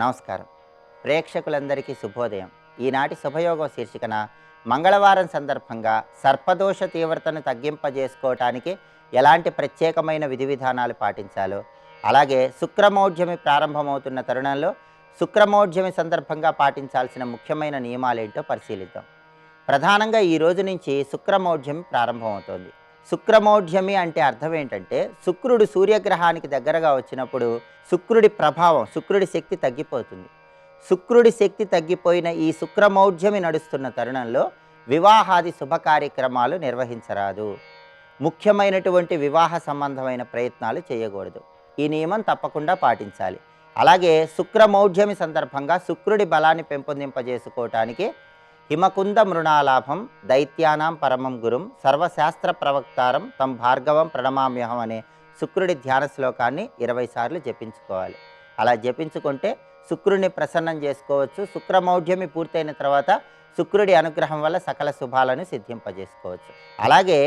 నమస్కారం. ప్రేక్షకులందరికీ శుభోదయం. ఈనాటి శుభయోగం శీర్షికన మంగళవారం సందర్భంగా సర్పదోష తీవ్రతను తగ్గింపజేసుకోవటానికి ఎలాంటి ప్రత్యేకమైన విధి విధానాలు పాటించాలో, అలాగే శుక్రమౌఢ్యమి ప్రారంభమవుతున్న తరుణంలో శుక్రమౌఢ్యమి సందర్భంగా పాటించాల్సిన ముఖ్యమైన నియమాలేంటో పరిశీలిద్దాం. ప్రధానంగా ఈ రోజు నుంచి శుక్రమౌఢ్యమి ప్రారంభమవుతోంది. శుక్రమౌఢ్యమి అంటే అర్థం ఏంటంటే, శుక్రుడు సూర్యగ్రహానికి దగ్గరగా వచ్చినప్పుడు శుక్రుడి ప్రభావం, శుక్రుడి శక్తి తగ్గిపోతుంది. శుక్రుడి శక్తి తగ్గిపోయిన ఈ శుక్రమౌఢ్యమి నడుస్తున్న తరుణంలో వివాహాది శుభ కార్యక్రమాలు నిర్వహించరాదు. ముఖ్యమైనటువంటి వివాహ సంబంధమైన ప్రయత్నాలు చేయకూడదు. ఈ నియమం తప్పకుండా పాటించాలి. అలాగే శుక్రమౌఢ్యమి సందర్భంగా శుక్రుడి బలాన్ని పెంపొందింపజేసుకోవటానికి హిమకుంద మృణాలాభం దైత్యానాం పరమం గురుం సర్వశాస్త్ర ప్రవక్తారం తం భార్గవం ప్రణమామ్యహం అనే శుక్రుడి ధ్యాన శ్లోకాన్ని 20 సార్లు జపించుకోవాలి. అలా జపించుకుంటే శుక్రుడిని ప్రసన్నం చేసుకోవచ్చు. శుక్రమౌఢ్యమి పూర్తయిన తర్వాత శుక్రుడి అనుగ్రహం వల్ల సకల శుభాలను సిద్ధింపజేసుకోవచ్చు. అలాగే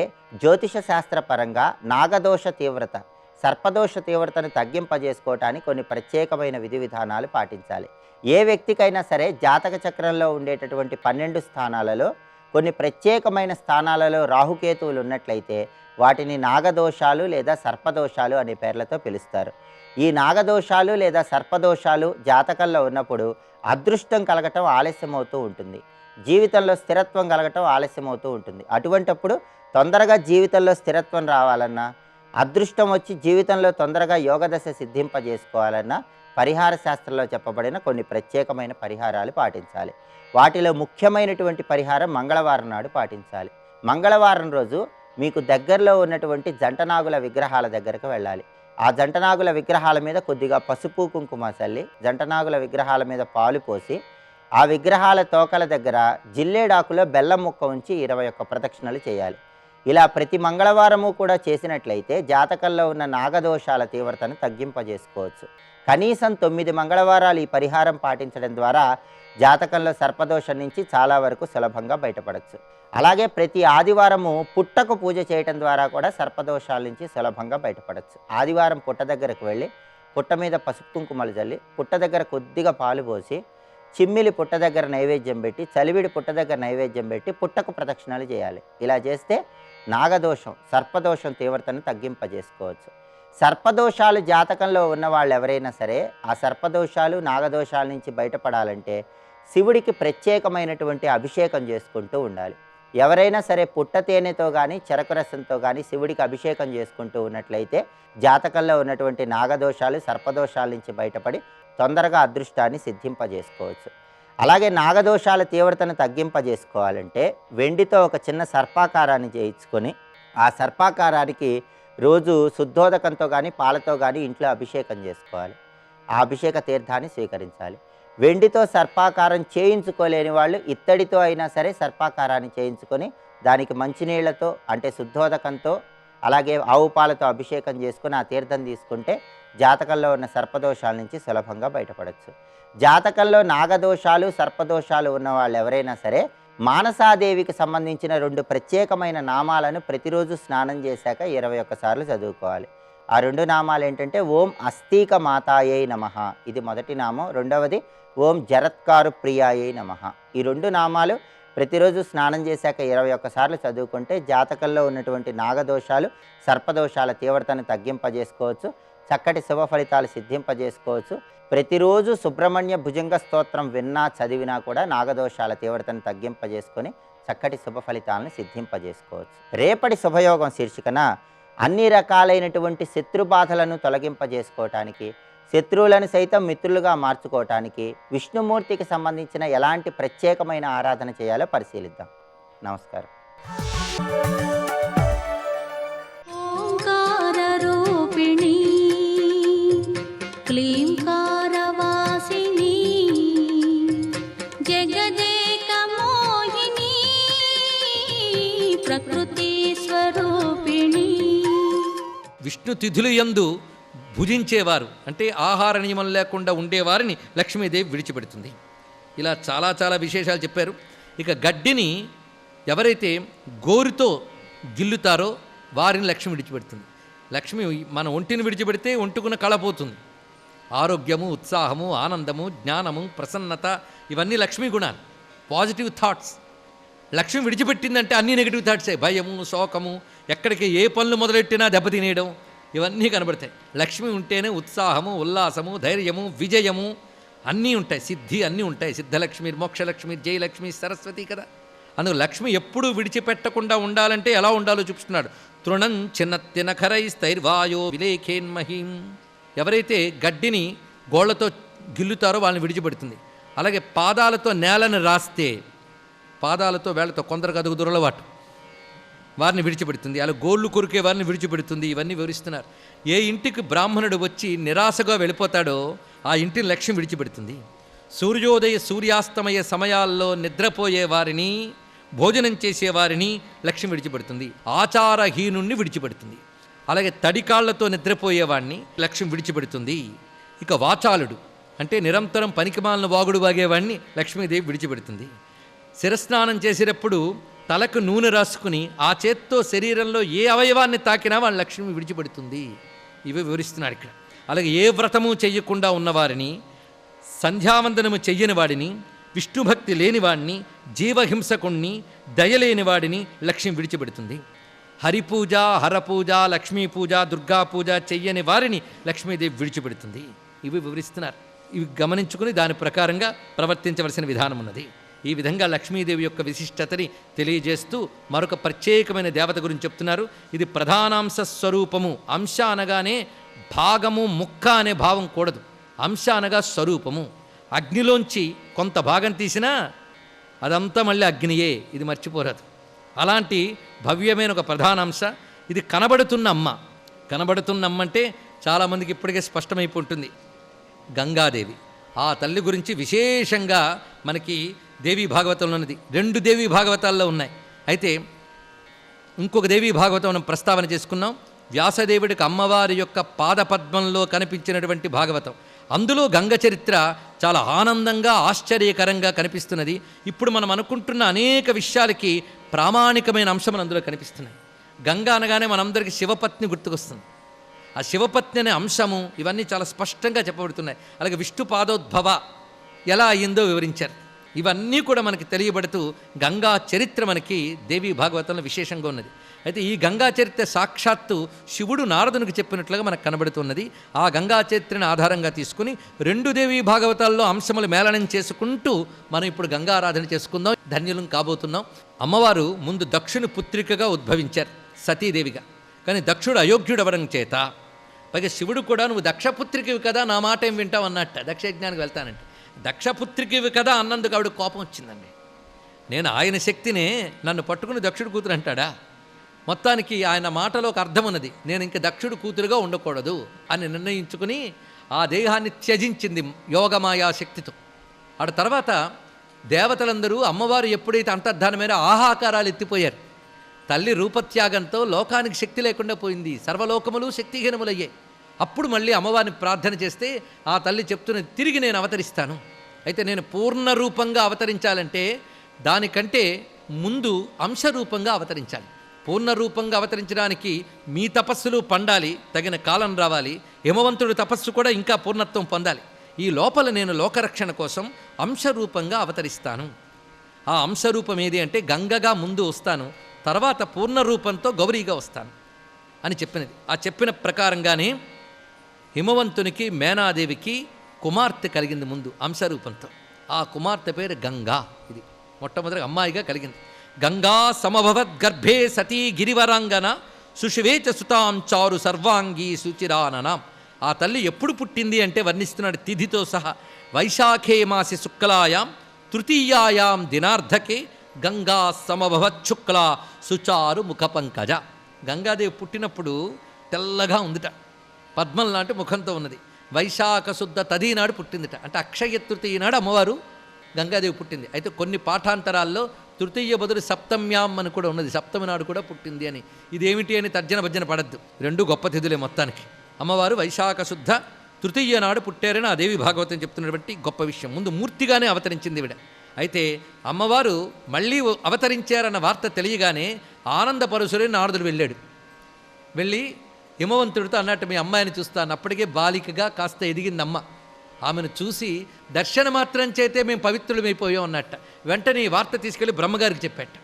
జ్యోతిష శాస్త్ర పరంగా నాగదోష తీవ్రత, సర్పదోష తీవ్రతను తగ్గింపజేసుకోవటానికి కొన్ని ప్రత్యేకమైన విధి విధానాలు పాటించాలి. ఏ వ్యక్తికైనా సరే జాతక చక్రంలో ఉండేటటువంటి 12 స్థానాలలో కొన్ని ప్రత్యేకమైన స్థానాలలో రాహుకేతువులు ఉన్నట్లయితే వాటిని నాగదోషాలు లేదా సర్పదోషాలు అనే పేర్లతో పిలుస్తారు. ఈ నాగదోషాలు లేదా సర్పదోషాలు జాతకంలో ఉన్నప్పుడు అదృష్టం కలగటం ఆలస్యమవుతూ ఉంటుంది. జీవితంలో స్థిరత్వం కలగటం ఆలస్యమవుతూ ఉంటుంది. అటువంటప్పుడు తొందరగా జీవితంలో స్థిరత్వం రావాలన్నా, అదృష్టం వచ్చి జీవితంలో తొందరగా యోగదశ సిద్ధింపజేసుకోవాలన్నా పరిహార శాస్త్రంలో చెప్పబడిన కొన్ని ప్రత్యేకమైన పరిహారాలు పాటించాలి. వాటిలో ముఖ్యమైనటువంటి పరిహారం మంగళవారం నాడు పాటించాలి. మంగళవారం రోజు మీకు దగ్గరలో ఉన్నటువంటి జంటనాగుల విగ్రహాల దగ్గరకు వెళ్ళాలి. ఆ జంటనాగుల విగ్రహాల మీద కొద్దిగా పసుపు కుంకుమ చల్లి, జంటనాగుల విగ్రహాల మీద పాలు పోసి, ఆ విగ్రహాల తోకల దగ్గర జిల్లేడాకులో బెల్లం ముక్క ఉంచి 21 ప్రదక్షిణలు చేయాలి. ఇలా ప్రతి మంగళవారము కూడా చేసినట్లయితే జాతకంలో ఉన్న నాగదోషాల తీవ్రతను తగ్గింపజేసుకోవచ్చు. కనీసం 9 మంగళవారాలు ఈ పరిహారం పాటించడం ద్వారా జాతకంలో సర్పదోషం నుంచి చాలా వరకు సులభంగా బయటపడవచ్చు. అలాగే ప్రతి ఆదివారము పుట్టకు పూజ చేయటం ద్వారా కూడా సర్పదోషాల నుంచి సులభంగా బయటపడవచ్చు. ఆదివారం పుట్ట దగ్గరకు వెళ్ళి పుట్ట మీద పసుపు కుంకుమలు చల్లి, పుట్ట దగ్గర కొద్దిగా పాలు పోసి, చిమ్మిలి పుట్ట దగ్గర నైవేద్యం పెట్టి, చలివిడి పుట్ట దగ్గర నైవేద్యం పెట్టి పుట్టకు ప్రదక్షిణలు చేయాలి. ఇలా చేస్తే నాగదోషం, సర్పదోషం తీవ్రతను తగ్గింపజేసుకోవచ్చు. సర్పదోషాలు జాతకంలో ఉన్న వాళ్ళు ఎవరైనా సరే ఆ సర్పదోషాలు, నాగదోషాల నుంచి బయటపడాలంటే శివుడికి ప్రత్యేకమైనటువంటి అభిషేకం చేసుకుంటూ ఉండాలి. ఎవరైనా సరే పుట్ట తేనెతో కానీ చెరకు రసంతో కానీ శివుడికి అభిషేకం చేసుకుంటూ ఉన్నట్లయితే జాతకంలో ఉన్నటువంటి నాగదోషాలు, సర్పదోషాల నుంచి బయటపడి తొందరగా అదృష్టాన్ని సిద్ధింపజేసుకోవచ్చు. అలాగే నాగదోషాల తీవ్రతను తగ్గింపజేసుకోవాలంటే వెండితో ఒక చిన్న సర్పాకారాన్ని చేయించుకొని ఆ సర్పాకారానికి రోజు శుద్ధోదకంతో కానీ పాలతో కానీ ఇంట్లో అభిషేకం చేసుకోవాలి. ఆ అభిషేక తీర్థాన్ని స్వీకరించాలి. వెండితో సర్పాకారం చేయించుకోలేని వాళ్ళు ఇత్తడితో అయినా సరే సర్పాకారాన్ని చేయించుకొని దానికి మంచినీళ్లతో అంటే శుద్ధోదకంతో అలాగే ఆవు పాలతో అభిషేకం చేసుకుని ఆ తీర్థం తీసుకుంటే జాతకంలో ఉన్న సర్పదోషాల నుంచి సులభంగా బయటపడవచ్చు. జాతకంలో నాగదోషాలు, సర్పదోషాలు ఉన్న వాళ్ళు ఎవరైనా సరే మానసాదేవికి సంబంధించిన 2 ప్రత్యేకమైన నామాలను ప్రతిరోజు స్నానం చేశాక 21 సార్లు చదువుకోవాలి. ఆ 2 నామాలు ఏంటంటే ఓం అస్తీక మాతాయై నమః, ఇది మొదటి నామం. రెండవది ఓం జరత్కారు ప్రియాయై నమః. ఈ 2 నామాలు ప్రతిరోజు స్నానం చేశాక 21 సార్లు చదువుకుంటే జాతకంలో ఉన్నటువంటి నాగదోషాలు, సర్పదోషాల తీవ్రతను తగ్గింపజేసుకోవచ్చు. చక్కటి శుభ ఫలితాలు సిద్ధింపజేసుకోవచ్చు. ప్రతిరోజు సుబ్రహ్మణ్య భుజంగ స్తోత్రం విన్నా చదివినా కూడా నాగదోషాల తీవ్రతను తగ్గింపజేసుకొని చక్కటి శుభ ఫలితాలను సిద్ధింపజేసుకోవచ్చు. రేపటి శుభయోగం శీర్షికన అన్ని రకాలైనటువంటి శత్రుబాధలను తొలగింపజేసుకోవటానికి, శత్రువులను సైతం మిత్రులుగా మార్చుకోవటానికి విష్ణుమూర్తికి సంబంధించిన ఎలాంటి ప్రత్యేకమైన ఆరాధన చేయాలో పరిశీలిద్దాం. నమస్కారం. ఓంకారరూపిణి క్లీంకారవాసిని జగదేక మోహిని ప్రకృతి స్వరూపిణి. విష్ణు తిథులు యందు భుజించేవారు అంటే ఆహార నియమం లేకుండా ఉండేవారిని లక్ష్మీదేవి విడిచిపెడుతుంది. ఇలా చాలా చాలా విశేషాలు చెప్పారు. ఇక గడ్డిని ఎవరైతే గోరుతో గిల్లుతారో వారిని లక్ష్మి విడిచిపెడుతుంది. లక్ష్మి మన ఒంటిని విడిచిపెడితే ఒంటుకున్న కళ పోతుంది. ఆరోగ్యము, ఉత్సాహము, ఆనందము, జ్ఞానము, ప్రసన్నత ఇవన్నీ లక్ష్మీ గుణాలు, పాజిటివ్ థాట్స్. లక్ష్మి విడిచిపెట్టిందంటే అన్ని నెగిటివ్ థాట్సే, భయము, శోకము, ఎక్కడికి ఏ పనులు మొదలెట్టినా దెబ్బతినేయడం, ఇవన్నీ కనబడతాయి. లక్ష్మి ఉంటేనే ఉత్సాహము, ఉల్లాసము, ధైర్యము, విజయము అన్నీ ఉంటాయి, సిద్ధి అన్నీ ఉంటాయి. సిద్ధలక్ష్మి, మోక్షలక్ష్మి, జయలక్ష్మి, సరస్వతి కదా. అందుకు లక్ష్మి ఎప్పుడూ విడిచిపెట్టకుండా ఉండాలంటే ఎలా ఉండాలో చూపిస్తున్నాడు. తృణం చిన్నతినఖరై స్థైర్వాయో విలేఖేన్మహీం. ఎవరైతే గడ్డిని గోళ్లతో గిల్లుతారో వాళ్ళని విడిచిపెడుతుంది. అలాగే పాదాలతో నేలను రాస్తే, పాదాలతో వేళ్లతో కొందరికి అదుగు దురలవాటు, వారిని విడిచిపెడుతుంది. అలా గోళ్ళు కొరికే వారిని విడిచిపెడుతుంది. ఇవన్నీ వివరిస్తున్నారు. ఏ ఇంటికి బ్రాహ్మణుడు వచ్చి నిరాశగా వెళ్ళిపోతాడో ఆ ఇంటిని లక్ష్మి విడిచిపెడుతుంది. సూర్యోదయ సూర్యాస్తమయ సమయాల్లో నిద్రపోయే వారిని, భోజనం చేసేవారిని లక్ష్మి విడిచిపెడుతుంది. ఆచారహీనుణ్ణి విడిచిపెడుతుంది. అలాగే తడికాళ్లతో నిద్రపోయేవాడిని లక్ష్మి విడిచిపెడుతుంది. ఇక వాచాలుడు అంటే నిరంతరం పనికిమాలిన వాగుడు వాగేవాడిని లక్ష్మీదేవి విడిచిపెడుతుంది. శిరస్నానం చేసేటప్పుడు తలకు నూనె రాసుకుని ఆ చేత్తో శరీరంలో ఏ అవయవాన్ని తాకినా వాళ్ళ లక్ష్మి విడిచిపెడుతుంది. ఇవి వివరిస్తున్నాడు ఇక్కడ. అలాగే ఏ వ్రతము చెయ్యకుండా ఉన్నవారిని, సంధ్యావందనము చెయ్యని వాడిని, విష్ణుభక్తి లేనివాడిని, జీవహింసకుణ్ణి, దయలేని వాడిని లక్ష్మి విడిచిపెడుతుంది. హరిపూజ, హరపూజ, లక్ష్మీ పూజ, దుర్గా పూజ చెయ్యని వారిని లక్ష్మీదేవి విడిచిపెడుతుంది. ఇవి వివరిస్తున్నారు. ఇవి గమనించుకుని దాని ప్రకారంగా ప్రవర్తించవలసిన విధానం ఉన్నది. ఈ విధంగా లక్ష్మీదేవి యొక్క విశిష్టతని తెలియజేస్తూ మరొక ప్రత్యేకమైన దేవత గురించి చెప్తున్నారు. ఇది ప్రధానాంశ స్వరూపము. అంశ అనగానే భాగము, ముక్క అనే భావం కూడదు. అంశ అనగా స్వరూపము. అగ్నిలోంచి కొంత భాగం తీసినా అదంతా మళ్ళీ అగ్నియే, ఇది మర్చిపోరాదు. అలాంటి భవ్యమైన ఒక ప్రధానాంశ. ఇది కనబడుతున్న అమ్మ. కనబడుతున్న అమ్మ అంటే చాలామందికి ఇప్పటికే స్పష్టమైపోతుంది, గంగాదేవి. ఆ తల్లి గురించి విశేషంగా మనకి దేవీ భాగవతంలో ఉన్నది. 2 దేవీ భాగవతాల్లో ఉన్నాయి. అయితే ఇంకొక దేవీ భాగవతం మనం ప్రస్తావన చేసుకున్నాం. వ్యాసదేవుడికి అమ్మవారి యొక్క పాదపద్మంలో కనిపించినటువంటి భాగవతం. అందులో గంగ చరిత్ర చాలా ఆనందంగా, ఆశ్చర్యకరంగా కనిపిస్తున్నది. ఇప్పుడు మనం అనుకుంటున్న అనేక విషయాలకి ప్రామాణికమైన అంశములు అందులో కనిపిస్తున్నాయి. గంగ అనగానే మనందరికీ శివపత్ని గుర్తుకొస్తుంది. ఆ శివపత్ని అనే అంశము ఇవన్నీ చాలా స్పష్టంగా చెప్పబడుతున్నాయి. అలాగే విష్ణు పాదోద్భవ ఎలా అయ్యిందో వివరించారు. ఇవన్నీ కూడా మనకి తెలియబడుతూ గంగా చరిత్ర మనకి దేవీ భాగవతంలో విశేషంగా ఉన్నది. అయితే ఈ గంగా చరిత్ర సాక్షాత్తు శివుడు నారదునికి చెప్పినట్లుగా మనకు కనబడుతున్నది. ఆ గంగా చరిత్రను ఆధారంగా తీసుకుని 2 దేవీ భాగవతాల్లో అంశములు మేళనం చేసుకుంటూ మనం ఇప్పుడు గంగా ఆరాధన చేసుకుందాం, ధన్యులం కాబోతున్నాం. అమ్మవారు ముందు దక్షుని పుత్రికగా ఉద్భవించారు, సతీదేవిగా. కానీ దక్షుడు అయోగ్యుడవడం చేత, పైగా శివుడు కూడా నువ్వు దక్షపుత్రికవి కదా, నా మాట ఏం వింటావు అన్నట్ట. దక్షయజ్ఞానికి వెళ్తానంటే దక్షపుత్రికవి కదా అన్నందుకు ఆవిడ కోపం వచ్చిందండి. నేను ఆయన శక్తినే నన్ను పట్టుకుని దక్షుడు కూతురు అంటాడా? మొత్తానికి ఆయన మాటలో ఒక అర్థం ఉన్నది. నేను ఇంక దక్షుడు కూతురుగా ఉండకూడదు అని నిర్ణయించుకుని ఆ దేహాన్ని త్యజించింది యోగమాయా శక్తితో. ఆ తర్వాత దేవతలందరూ అమ్మవారు ఎప్పుడైతే అంతర్ధానమైన ఆహాకారాలు ఎత్తిపోయారు, తల్లి రూపత్యాగంతో లోకానికి శక్తి లేకుండా పోయింది, సర్వలోకములు శక్తిహీనములయ్యాయి. అప్పుడు మళ్ళీ అమ్మవారిని ప్రార్థన చేస్తే ఆ తల్లి చెప్తున్నది, తిరిగి నేను అవతరిస్తాను. అయితే నేను పూర్ణ రూపంగా అవతరించాలంటే దానికంటే ముందు అంశరూపంగా అవతరించాలి. పూర్ణ రూపంగా అవతరించడానికి మీ తపస్సులు పండాలి, తగిన కాలం రావాలి. హిమవంతుడి తపస్సు కూడా ఇంకా పూర్ణత్వం పొందాలి. ఈ లోపల నేను లోకరక్షణ కోసం అంశరూపంగా అవతరిస్తాను. ఆ అంశరూపం ఏది అంటే గంగగా ముందు వస్తాను, తర్వాత పూర్ణ రూపంతో గౌరీగా వస్తాను అని చెప్పినది. ఆ చెప్పిన ప్రకారంగానే హిమవంతునికి, మేనాదేవికి కుమార్తె కలిగింది ముందు అంశరూపంతో. ఆ కుమార్తె పేరు గంగా. ఇది మొట్టమొదటి అమ్మాయిగా కలిగింది. గంగా సమభవద్ గర్భే సతీ గిరివరాంగన సుషివేచ సుతాం చారు సర్వాంగీ సుచిరాననాం. ఆ తల్లి ఎప్పుడు పుట్టింది అంటే వర్ణిస్తున్నాడు తిథితో సహా. వైశాఖే మాసి శుక్లాయాం తృతీయాయాం దినార్ధకే గంగా సమభవచ్చుక్లా సుచారు ముఖ పంకజ. గంగాదేవి పుట్టినప్పుడు తెల్లగా ఉందిట, పద్మం లాంటి ముఖంతో ఉన్నది. వైశాఖ శుద్ధ తది నాడు పుట్టిందిట, అంటే అక్షయ తృతీయ నాడు అమ్మవారు గంగాదేవి పుట్టింది. అయితే కొన్ని పాఠాంతరాల్లో తృతీయ బదులు సప్తమ్యాం అని కూడా ఉన్నది, సప్తమి నాడు కూడా పుట్టింది అని. ఇదేమిటి అని తర్జన భర్జన పడద్దు, 2 గొప్ప తిథులే మొత్తానికి. అమ్మవారు వైశాఖ శుద్ధ తృతీయ నాడు పుట్టారని ఆ దేవి భాగవతం చెప్తున్నటువంటి గొప్ప విషయం. ముందు మూర్తిగానే అవతరించింది ఈవిడ. అయితే అమ్మవారు మళ్ళీ అవతరించారన్న వార్త తెలియగానే ఆనందపరుశుడే నారదుడు వెళ్ళాడు. వెళ్ళి హిమవంతుడితో అన్నట్టు మీ అమ్మాయిని చూస్తాను. అప్పటికే బాలికగా కాస్త ఎదిగిందమ్మ. ఆమెను చూసి దర్శన మాత్రం చేతే మేము పవిత్రులమైపోయాం అన్నట్ట. వెంటనే ఈ వార్త తీసుకెళ్ళి బ్రహ్మగారికి చెప్పాట.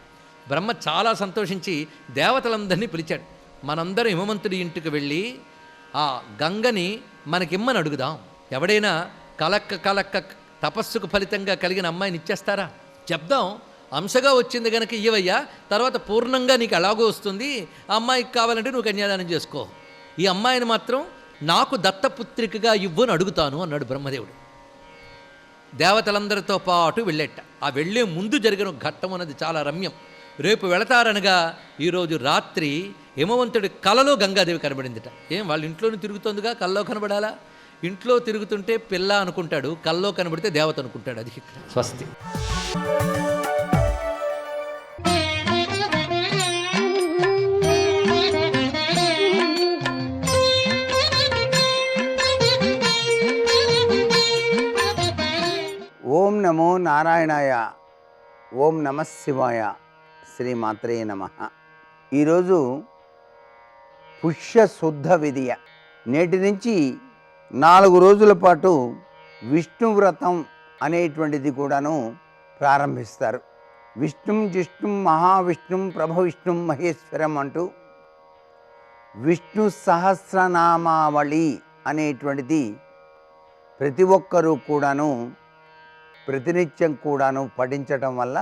బ్రహ్మ చాలా సంతోషించి దేవతలందరినీ పిలిచాడు. మనందరం హిమవంతుడి ఇంటికి వెళ్ళి ఆ గంగని మనకిమ్మని అడుగుదాం. ఎవడైనా కలక్క తపస్సుకు ఫలితంగా కలిగిన అమ్మాయిని ఇచ్చేస్తారా? చెప్దాం, అంశగా వచ్చింది కనుక ఇవ్వయ్యా, తర్వాత పూర్ణంగా నీకు ఎలాగో వస్తుంది. ఆ అమ్మాయికి కావాలంటే నువ్వు కన్యాదానం చేసుకో. ఈ అమ్మాయిని మాత్రం నాకు దత్తపుత్రికగా ఇవ్వు అని అడుగుతాను అన్నాడు బ్రహ్మదేవుడు. దేవతలందరితో పాటు వెళ్ళేట. ఆ వెళ్ళే ముందు జరిగిన ఘట్టం అన్నది చాలా రమ్యం. రేపు వెళతారనగా ఈరోజు రాత్రి హిమవంతుడి కలలో గంగాదేవి కనబడిందిట. ఏం వాళ్ళ ఇంట్లోనే తిరుగుతోందిగా, కల్లో కనబడాలా? ఇంట్లో తిరుగుతుంటే పిల్ల అనుకుంటాడు, కల్లో కనబడితే దేవత అనుకుంటాడు. అది స్వస్తి. ఓం నమో నారాయణాయ. ఓం నమ శివాయ. శ్రీమాత్రే నమః. ఈరోజు పుష్య శుద్ధ విధియ. నేటి నుంచి 4 రోజుల పాటు విష్ణువ్రతం అనేటువంటిది కూడాను ప్రారంభిస్తారు. విష్ణుం జిష్ణుం మహావిష్ణుం ప్రభవిష్ణుం మహేశ్వరం అంటూ విష్ణు సహస్రనామావళి అనేటువంటిది ప్రతి ఒక్కరూ కూడాను ప్రతినిత్యం కూడాను పఠించటం వల్ల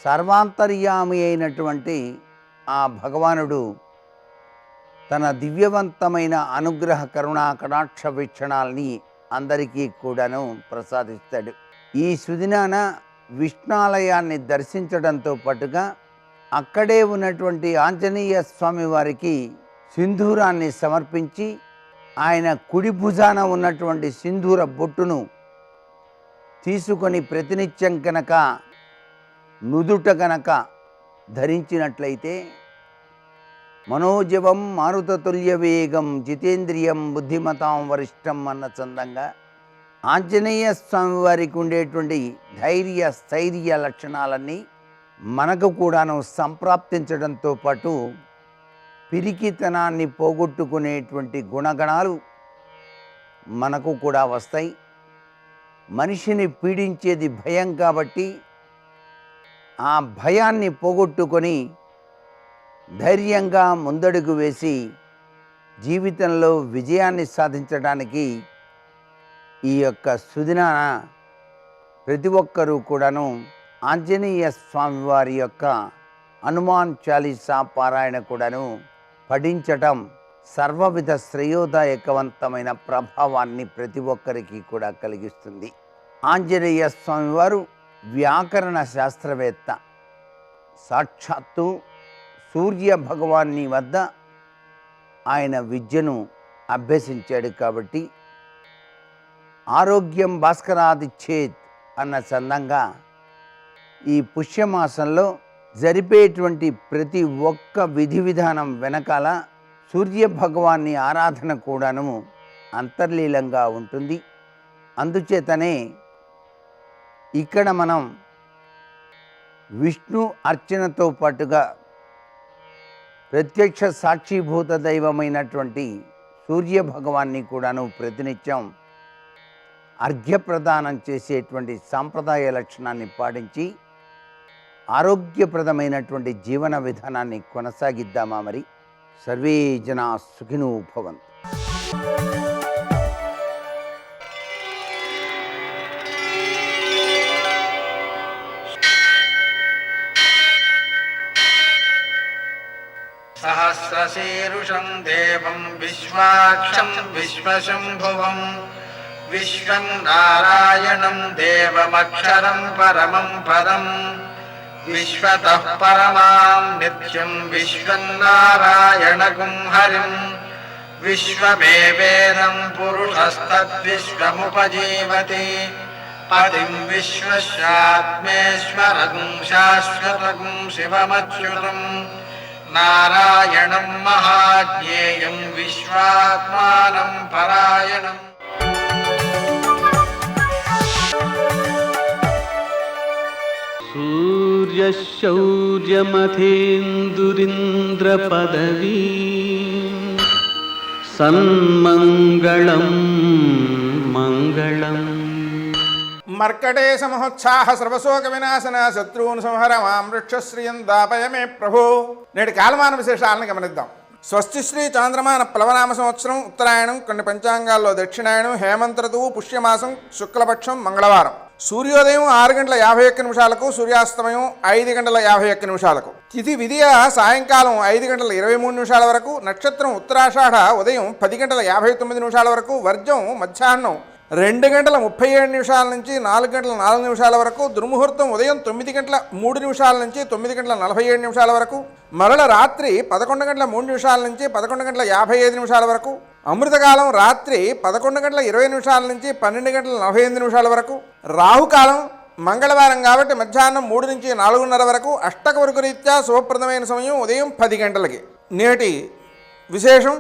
సర్వాంతర్యామి అయినటువంటి ఆ భగవానుడు తన దివ్యవంతమైన అనుగ్రహ కరుణా కటాక్ష వీక్షణాలని అందరికీ కూడాను ప్రసాదిస్తాడు. ఈ సుదినాన విష్ణాలయాన్ని దర్శించడంతో పాటుగా అక్కడే ఉన్నటువంటి ఆంజనేయ స్వామి వారికి సింధూరాన్ని సమర్పించి ఆయన కుడి భుజాన ఉన్నటువంటి సింధూర బొట్టును తీసుకొని ప్రతినిత్యం కనుక నుదుట కనుక ధరించినట్లయితే మనోజవం మారుతతుల్య వేగం జితేంద్రియం బుద్ధిమతాం వరిష్టం అన్న చందంగా ఆంజనేయ స్వామి వారికి ఉండేటువంటి ధైర్య స్థైర్య లక్షణాలన్నీ మనకు కూడాను సంప్రాప్తించడంతో పాటు పిరికితనాన్ని పోగొట్టుకునేటువంటి గుణగణాలు మనకు కూడా వస్తాయి. మనిషిని పీడించేది భయం కాబట్టి ఆ భయాన్ని పోగొట్టుకొని ధైర్యంగా ముందడుగు వేసి జీవితంలో విజయాన్ని సాధించడానికి ఈ యొక్క సుదినాన ప్రతి ఒక్కరూ కూడాను ఆంజనేయ స్వామి వారి యొక్క హనుమాన్ చాలీసా పారాయణ కూడాను పఠించటం సర్వవిధ శ్రేయోదాయకవంతమైన ప్రభావాన్ని ప్రతి ఒక్కరికి కూడా కలిగిస్తుంది. ఆంజనేయ స్వామివారు వ్యాకరణ శాస్త్రవేత్త. సాక్షాత్తు సూర్య భగవాన్ని వద్ద ఆయన విద్యను అభ్యసించాడు కాబట్టి ఆరోగ్యం భాస్కరాదిచ్చేత్ అన్న చందంగా ఈ పుష్యమాసంలో జరిపేటువంటి ప్రతి ఒక్క విధి విధానం వెనకాల సూర్య భగవాన్ని ఆరాధన కూడాను అంతర్లీనంగా ఉంటుంది. అందుచేతనే ఇక్కడ మనం విష్ణు అర్చనతో పాటుగా ప్రత్యక్ష సాక్షిభూత దైవమైనటువంటి సూర్య భగవాన్ని కూడాను ప్రతినిత్యం అర్ఘ్యప్రదానం చేసేటువంటి సాంప్రదాయ లక్షణాన్ని పాటించి ఆరోగ్యప్రదమైనటువంటి జీవన విధానాన్ని కొనసాగిద్దామా? మరి సర్వే జనా సుఖినో భవంతు. సహస్రశీరుషం దేవం విశ్వాక్షం విశ్వశంభువం విశ్వం నారాయణం దేవమక్షరం పరమం పదం విశ్వతః పరమాం నిత్యం విశ్వం నారాయణగుం హరిం విశ్వమేవేదం పురుషస్తద్విశ్వముపజీవతి పతిం విశ్వస్యాత్మేశ్వరం శాశ్వతం శివమచ్యుతం నారాయణం మహాజ్ఞేయం విశ్వాత్మానం పరాయణం. సూర్యశౌర్యమథేందురింద్రపదవీ సన్మంగళం మంగళం. మర్కటేశ మహోత్సాహ సర్వశోక వినాశన శత్రువును సంహర మాం వృక్షశ్రియం దాపయ మే ప్రభు. నేటి కాలమాన విశేషాలను గమనిద్దాం. స్వస్తి శ్రీ చాంద్రమాన ప్లవనామ సంవత్సరం, ఉత్తరాయణం, కొన్ని పంచాంగాల్లో దక్షిణాయనం, హేమంత ఋతువు, పుష్యమాసం, శుక్లపక్షం, మంగళవారం. సూర్యోదయం 6:51 సూర్యాస్తమయం 5:51. తిథి విధియ సాయంకాలం 5:23 వరకు. నక్షత్రం ఉత్తరాషాఢ ఉదయం 10:59 వరకు. వర్జం మధ్యాహ్నం 2:37 నుంచి 4:04 వరకు. దుర్ముహూర్తం ఉదయం 9:03 నుంచి 9:47 వరకు. మరల రాత్రి 11:03 నుంచి 11:55 వరకు. అమృతకాలం రాత్రి 11:20 నుంచి 12:48 వరకు. రాహుకాలం మంగళవారం కాబట్టి మధ్యాహ్నం 3 నుంచి 4:30 వరకు. అష్టక వరకు రీత్యా శుభప్రదమైన సమయం ఉదయం 10 గంటలకి. నేటి విశేషం,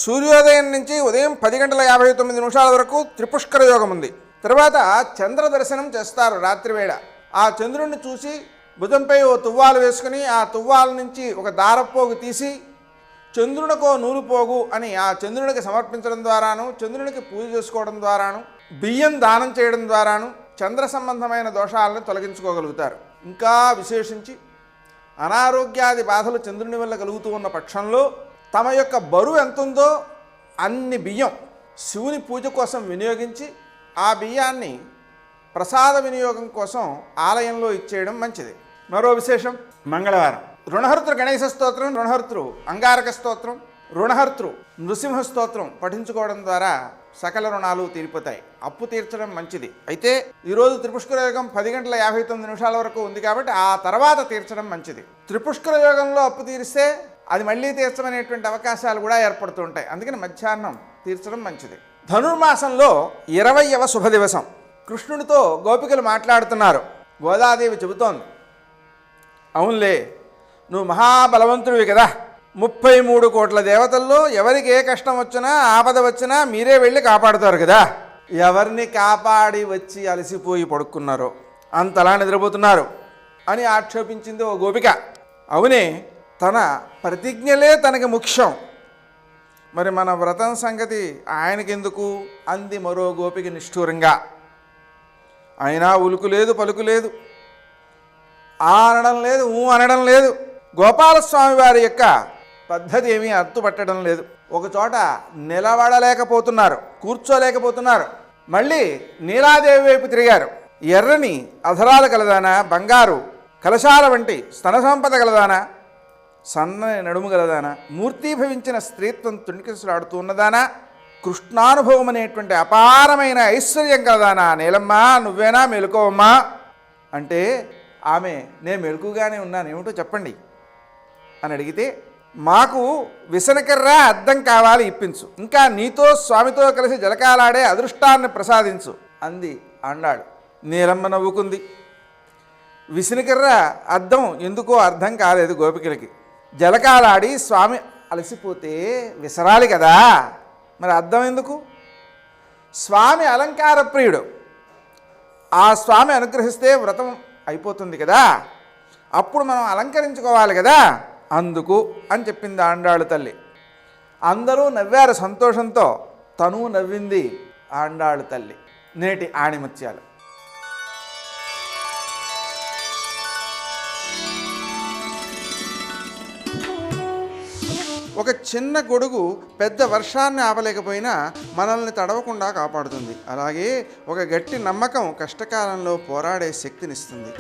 సూర్యోదయం నుంచి ఉదయం 10:59 వరకు త్రిపుష్కర యోగం ఉంది. తర్వాత చంద్ర దర్శనం చేస్తారు రాత్రివేళ. ఆ చంద్రుడిని చూసి భుజంపై ఓ తువ్వాలు వేసుకుని ఆ తువ్వాల నుంచి ఒక దారపోగు తీసి చంద్రునికో నూలు పోగు అని ఆ చంద్రునికి సమర్పించడం ద్వారాను, చంద్రునికి పూజ చేసుకోవడం ద్వారాను, బియ్యం దానం చేయడం ద్వారాను చంద్ర సంబంధమైన దోషాలను తొలగించుకోగలుగుతారు. ఇంకా విశేషించి అనారోగ్యాది బాధలు చంద్రుని వల్ల కలుగుతూ ఉన్న పక్షంలో తమ యొక్క బరువు ఎంతుందో అన్ని బియ్యం శివుని పూజ కోసం వినియోగించి ఆ బియ్యాన్ని ప్రసాద వినియోగం కోసం ఆలయంలో ఇచ్చేయడం మంచిది. మరో విశేషం, మంగళవారం రుణహర్తృ గణేశ స్తోత్రం, రుణహర్తృ అంగారక స్తోత్రం, రుణహర్తృ నృసింహ స్తోత్రం పఠించుకోవడం ద్వారా సకల రుణాలు తీరిపోతాయి. అప్పు తీర్చడం మంచిది. అయితే ఈరోజు త్రిపుష్కర యోగం 10:59 వరకు ఉంది కాబట్టి ఆ తర్వాత తీర్చడం మంచిది. త్రిపుష్కర యోగంలో అప్పు తీరిస్తే అది మళ్ళీ తీర్చమనేటువంటి అవకాశాలు కూడా ఏర్పడుతూ ఉంటాయి. అందుకని మధ్యాహ్నం తీర్చడం మంచిది. ధనుర్మాసంలో 20వ శుభ దివసం. కృష్ణుడితో గోపికలు మాట్లాడుతున్నారు. గోదాదేవి చెబుతోంది, అవునులే, నువ్వు మహాబలవంతుడివి కదా, 33 కోట్ల దేవతల్లో ఎవరికి ఏ కష్టం వచ్చినా ఆపద వచ్చినా మీరే వెళ్ళి కాపాడుతారు కదా, ఎవరిని కాపాడి వచ్చి అలసిపోయి పడుకున్నారో అంతలా నిద్రపోతున్నారు అని ఆక్షేపించింది ఓ గోపిక. అవునే, తన ప్రతిజ్ఞలే తనకి ముఖ్యం, మరి మన వ్రతం సంగతి ఆయనకెందుకు అంది మరో గోపిక నిష్ఠూరంగా. అయినా ఉలుకు లేదు, పలుకు లేదు, ఆ అనడం లేదు, ఊ అనడం లేదు. గోపాలస్వామి వారి యొక్క పద్ధతి ఏమీ అర్తుపట్టడం లేదు. ఒకచోట నిలబడలేకపోతున్నారు, కూర్చోలేకపోతున్నారు. మళ్ళీ నీలాదేవి వైపు తిరిగారు. ఎర్రని అధరాలు కలదానా, బంగారు కలశాల వంటి స్తన సంపద కలదానా, సన్నని నడుము గలదానా, మూర్తీభవించిన స్త్రీత్వం తుణికిసలాడుతూ ఉన్నదానా, కృష్ణానుభవం అనేటువంటి అపారమైన ఐశ్వర్యం కలదానా, నీలమ్మా నువ్వేనా మెలుకోవమ్మా అంటే ఆమె నేను మెలుకుగానే ఉన్నాను, ఏమిటో చెప్పండి అని అడిగితే, మాకు విసనకర్ర అద్దం కావాలి ఇప్పించు, ఇంకా నీతో స్వామితో కలిసి జలకాలాడే అదృష్టాన్ని ప్రసాదించు అంది ఆండాడు. నీలమ్మ నవ్వుకుంది. విసనకర్ర అద్దం ఎందుకో అర్థం కాలేదు గోపికలకి. జలకాలాడి స్వామి అలసిపోతే విసరాలి కదా, మరి అద్దం ఎందుకు? స్వామి అలంకార ప్రియుడు, ఆ స్వామి అనుగ్రహిస్తే వ్రతం అయిపోతుంది కదా, అప్పుడు మనం అలంకరించుకోవాలి కదా, అందుకు అని చెప్పింది ఆండాళ్ళు తల్లి. అందరూ నవ్వారు సంతోషంతో, తను నవ్వింది ఆండాళ్ళు తల్లి. నేటి ఆణిముత్యాలు. ఒక చిన్న గొడుగు పెద్ద వర్షాన్ని ఆపలేకపోయినా మనల్ని తడవకుండా కాపాడుతుంది. అలాగే ఒక గట్టి నమ్మకం కష్టకాలంలో పోరాడే శక్తినిస్తుంది.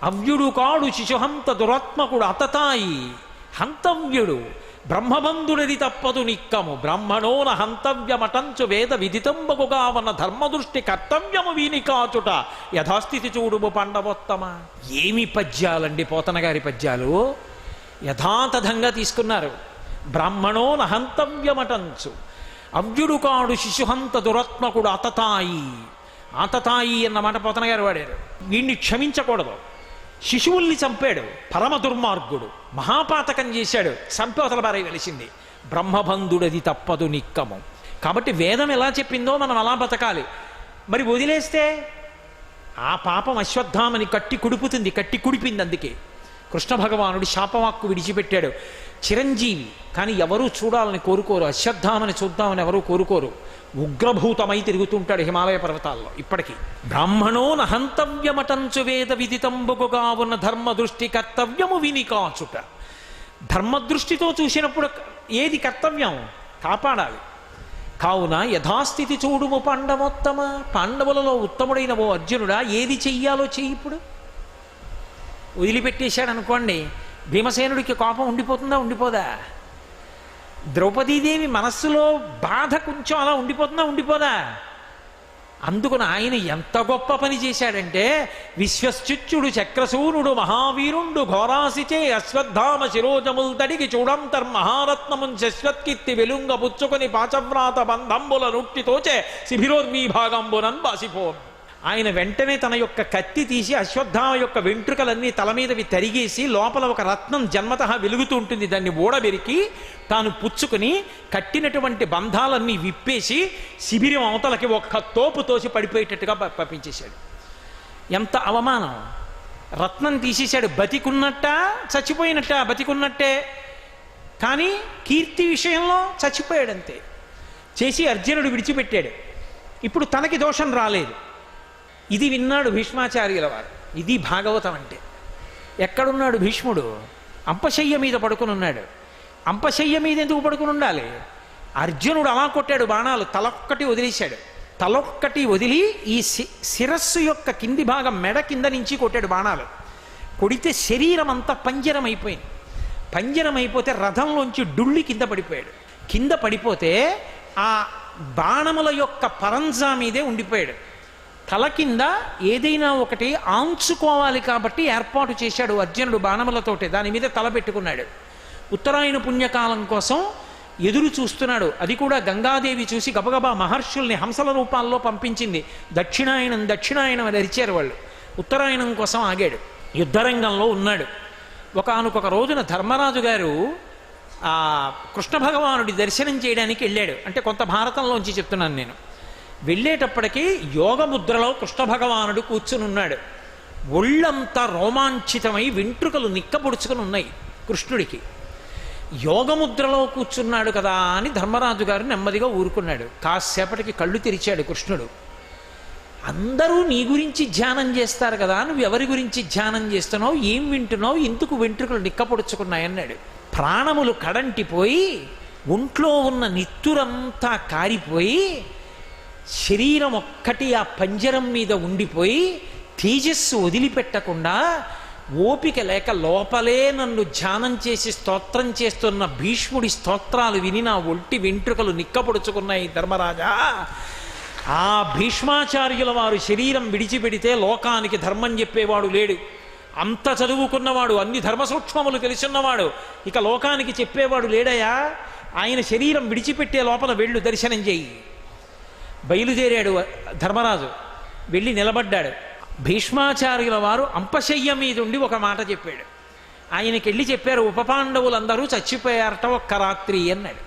అవ్యుడు కాడు శిశుహంత దురాత్మకుడు అతతాయి హంతవ్యుడు బ్రహ్మబంధుడిది తప్పదు నిక్కము బ్రాహ్మణోన హంతవ్యమటంచు వేద విదితంబగుగావన ధర్మదృష్టి కర్తవ్యము వీని కాచుట యథాస్థితి చూడుము పండవోత్తమ. ఏమి పద్యాలండి పోతన గారి పద్యాలు, యథాతథంగా తీసుకున్నారు. బ్రాహ్మణోన హంతవ్యమటంచు, అవ్యుడు కాడు శిశుహంత దురాత్మకుడు అతతాయి, ఆతతాయి అన్న మాట పోతన గారు వాడారు. వీడిని క్షమించకూడదు. శిశువుల్ని చంపాడు, పరమ దుర్మార్గుడు, మహాపాతకం చేశాడు, చంపవతల బారేయవలసింది. బ్రహ్మబంధుడది తప్పదు నిక్కము. కాబట్టి వేదం ఎలా చెప్పిందో మనం అలా బతకాలి. మరి వదిలేస్తే ఆ పాపం అశ్వత్థామని కట్టి కుడుపుతుంది, కట్టి కుడిపింది. అందుకే కృష్ణ భగవానుడు శాపవాక్కు విడిచిపెట్టాడు. చిరంజీవి కానీ ఎవరూ చూడాలని కోరుకోరు, అశ్వత్థామని చూద్దామని ఎవరూ కోరుకోరు. ఉగ్రభూతమై తిరుగుతుంటాడు హిమాలయ పర్వతాల్లో ఇప్పటికీ. బ్రాహ్మణో నహంతవ్యమటంచు వేద విదితంబుగా ఉన్న ధర్మ దృష్టి కర్తవ్యము విని కాచుట. ధర్మదృష్టితో చూసినప్పుడు ఏది కర్తవ్యం? కాపాడాలి. కావున యథాస్థితి చూడుము పాండవోత్తమ. పాండవులలో ఉత్తముడైన ఓ అర్జునుడా, ఏది చెయ్యాలో చెయ్యి. ఇప్పుడు వదిలిపెట్టేశాడు అనుకోండి, భీమసేనుడికి కోపం ఉండిపోతుందా? ఉండిపోదా? ద్రౌపదీదేవి మనస్సులో బాధ కొంచెం అలా ఉండిపోతుందా? ఉండిపోదా? అందుకుని ఆయన ఎంత గొప్ప పని చేశాడంటే, విశ్వశ్చిత్యుడు చక్రసూనుడు మహావీరుండు ఘోరాసిచే అశ్వత్థామ శిరోజముల్ తడికి చూడంతర్మహారత్నమున్ శశ్వత్కీర్తి వెలుంగ పుచ్చుకొని పాచవ్రాత బంధంబుల నుట్టితోచే శిబిరోర్మీభాగంబునన్ బాసిపోన్. ఆయన వెంటనే తన యొక్క కత్తి తీసి అశ్వత్థామ యొక్క వెంట్రుకలన్నీ తల మీదవి తరిగేసి లోపల ఒక రత్నం జన్మతః వెలుగుతూ ఉంటుంది, దాన్ని ఊడబెరికి తాను పుచ్చుకుని కట్టినటువంటి బంధాలన్నీ విప్పేసి శిబిరం అవతలకి ఒక్క తోపు తోసి పడిపోయేటట్టుగా పంపించేశాడు. ఎంత అవమానం! రత్నం తీసేశాడు. బతికున్నట్ట చచ్చిపోయినట్ట? బతికున్నట్టే, కానీ కీర్తి విషయంలో చచ్చిపోయాడంతే. చేసి అర్జునుడు విడిచిపెట్టాడు. ఇప్పుడు తనకి దోషం రాలేదు. ఇది విన్నాడు భీష్మాచార్యుల వారు. ఇది భాగవతం అంటే. ఎక్కడున్నాడు భీష్ముడు? అంపశయ్య మీద పడుకుని ఉన్నాడు. అంపశయ్య మీద ఎందుకు పడుకుని ఉండాలి? అర్జునుడు అలా కొట్టాడు బాణాలు, తలొక్కటి వదిలేశాడు. తలొక్కటి వదిలి ఈ శిరస్సు యొక్క కింది భాగం మెడ కింద నుంచి కొట్టాడు బాణాలు. కొడితే శరీరం అంతా పంజరం అయిపోయింది. పంజరం అయిపోతే రథంలోంచి డుళ్ళి కింద పడిపోయాడు. కింద పడిపోతే ఆ బాణముల యొక్క పరంజా మీదే ఉండిపోయాడు. తల కింద ఏదైనా ఒకటి ఆంచుకోవాలి కాబట్టి ఏర్పాటు చేశాడు అర్జునుడు బాణములతోటే. దాని మీద తల పెట్టుకున్నాడు. ఉత్తరాయణ పుణ్యకాలం కోసం ఎదురు చూస్తున్నాడు. అది కూడా గంగాదేవి చూసి గబగబా మహర్షుల్ని హంసల రూపాల్లో పంపించింది. దక్షిణాయనం దక్షిణాయనం అని అరిచారు వాళ్ళు. ఉత్తరాయణం కోసం ఆగాడు. యుద్ధరంగంలో ఉన్నాడు. ఒకానొక రోజున ధర్మరాజు గారు ఆ కృష్ణ భగవానుడి దర్శనం చేయడానికి వెళ్ళాడు. అంటే కొంత భారతంలోంచి చెప్తున్నాను నేను. వెళ్ళేటప్పటికీ యోగముద్రలో కృష్ణ భగవానుడు కూర్చుని ఉన్నాడు. ఒళ్ళంతా రోమాంచితమై వెంట్రుకలు నిక్కబొడుచుకుని ఉన్నాయి కృష్ణుడికి. యోగముద్రలో కూర్చున్నాడు కదా అని ధర్మరాజు గారు నెమ్మదిగా ఊరుకున్నాడు. కాసేపటికి కళ్ళు తెరిచాడు కృష్ణుడు. అందరూ నీ గురించి ధ్యానం చేస్తారు కదా, నువ్వు ఎవరి గురించి ధ్యానం చేస్తున్నావు, ఏం వింటున్నావు, ఎందుకు వెంట్రుకలు నిక్కపొడుచుకున్నాయన్నాడు. ప్రాణములు కడంటిపోయి ఒంట్లో ఉన్న నిత్తురంతా కారిపోయి శరీరం ఒక్కటి ఆ పంజరం మీద ఉండిపోయి తేజస్సు వదిలిపెట్టకుండా ఓపిక లేక లోపలే నన్ను ధ్యానం చేసి స్తోత్రం చేస్తున్న భీష్ముడి స్తోత్రాలు విని నా ఒంటి వెంట్రుకలు నిక్కపొడుచుకున్నాయి ధర్మరాజా. ఆ భీష్మాచార్యుల వారు శరీరం విడిచిపెడితే లోకానికి ధర్మం చెప్పేవాడు లేడు. అంత చదువుకున్నవాడు, అన్ని ధర్మ సూక్ష్మములు తెలుసున్నవాడు, ఇక లోకానికి చెప్పేవాడు లేడయా. ఆయన శరీరం విడిచిపెట్టే లోపల వెళ్ళు, దర్శనం చేయి. బయలుదేరాడు ధర్మరాజు. వెళ్ళి నిలబడ్డాడు. భీష్మాచార్యుల వారు అంపశయ్య మీద ఉండి ఒక మాట చెప్పాడు. ఆయనకి వెళ్ళి చెప్పారు, ఉపపాండవులందరూ చచ్చిపోయారట ఒక్క రాత్రి అన్నాడు.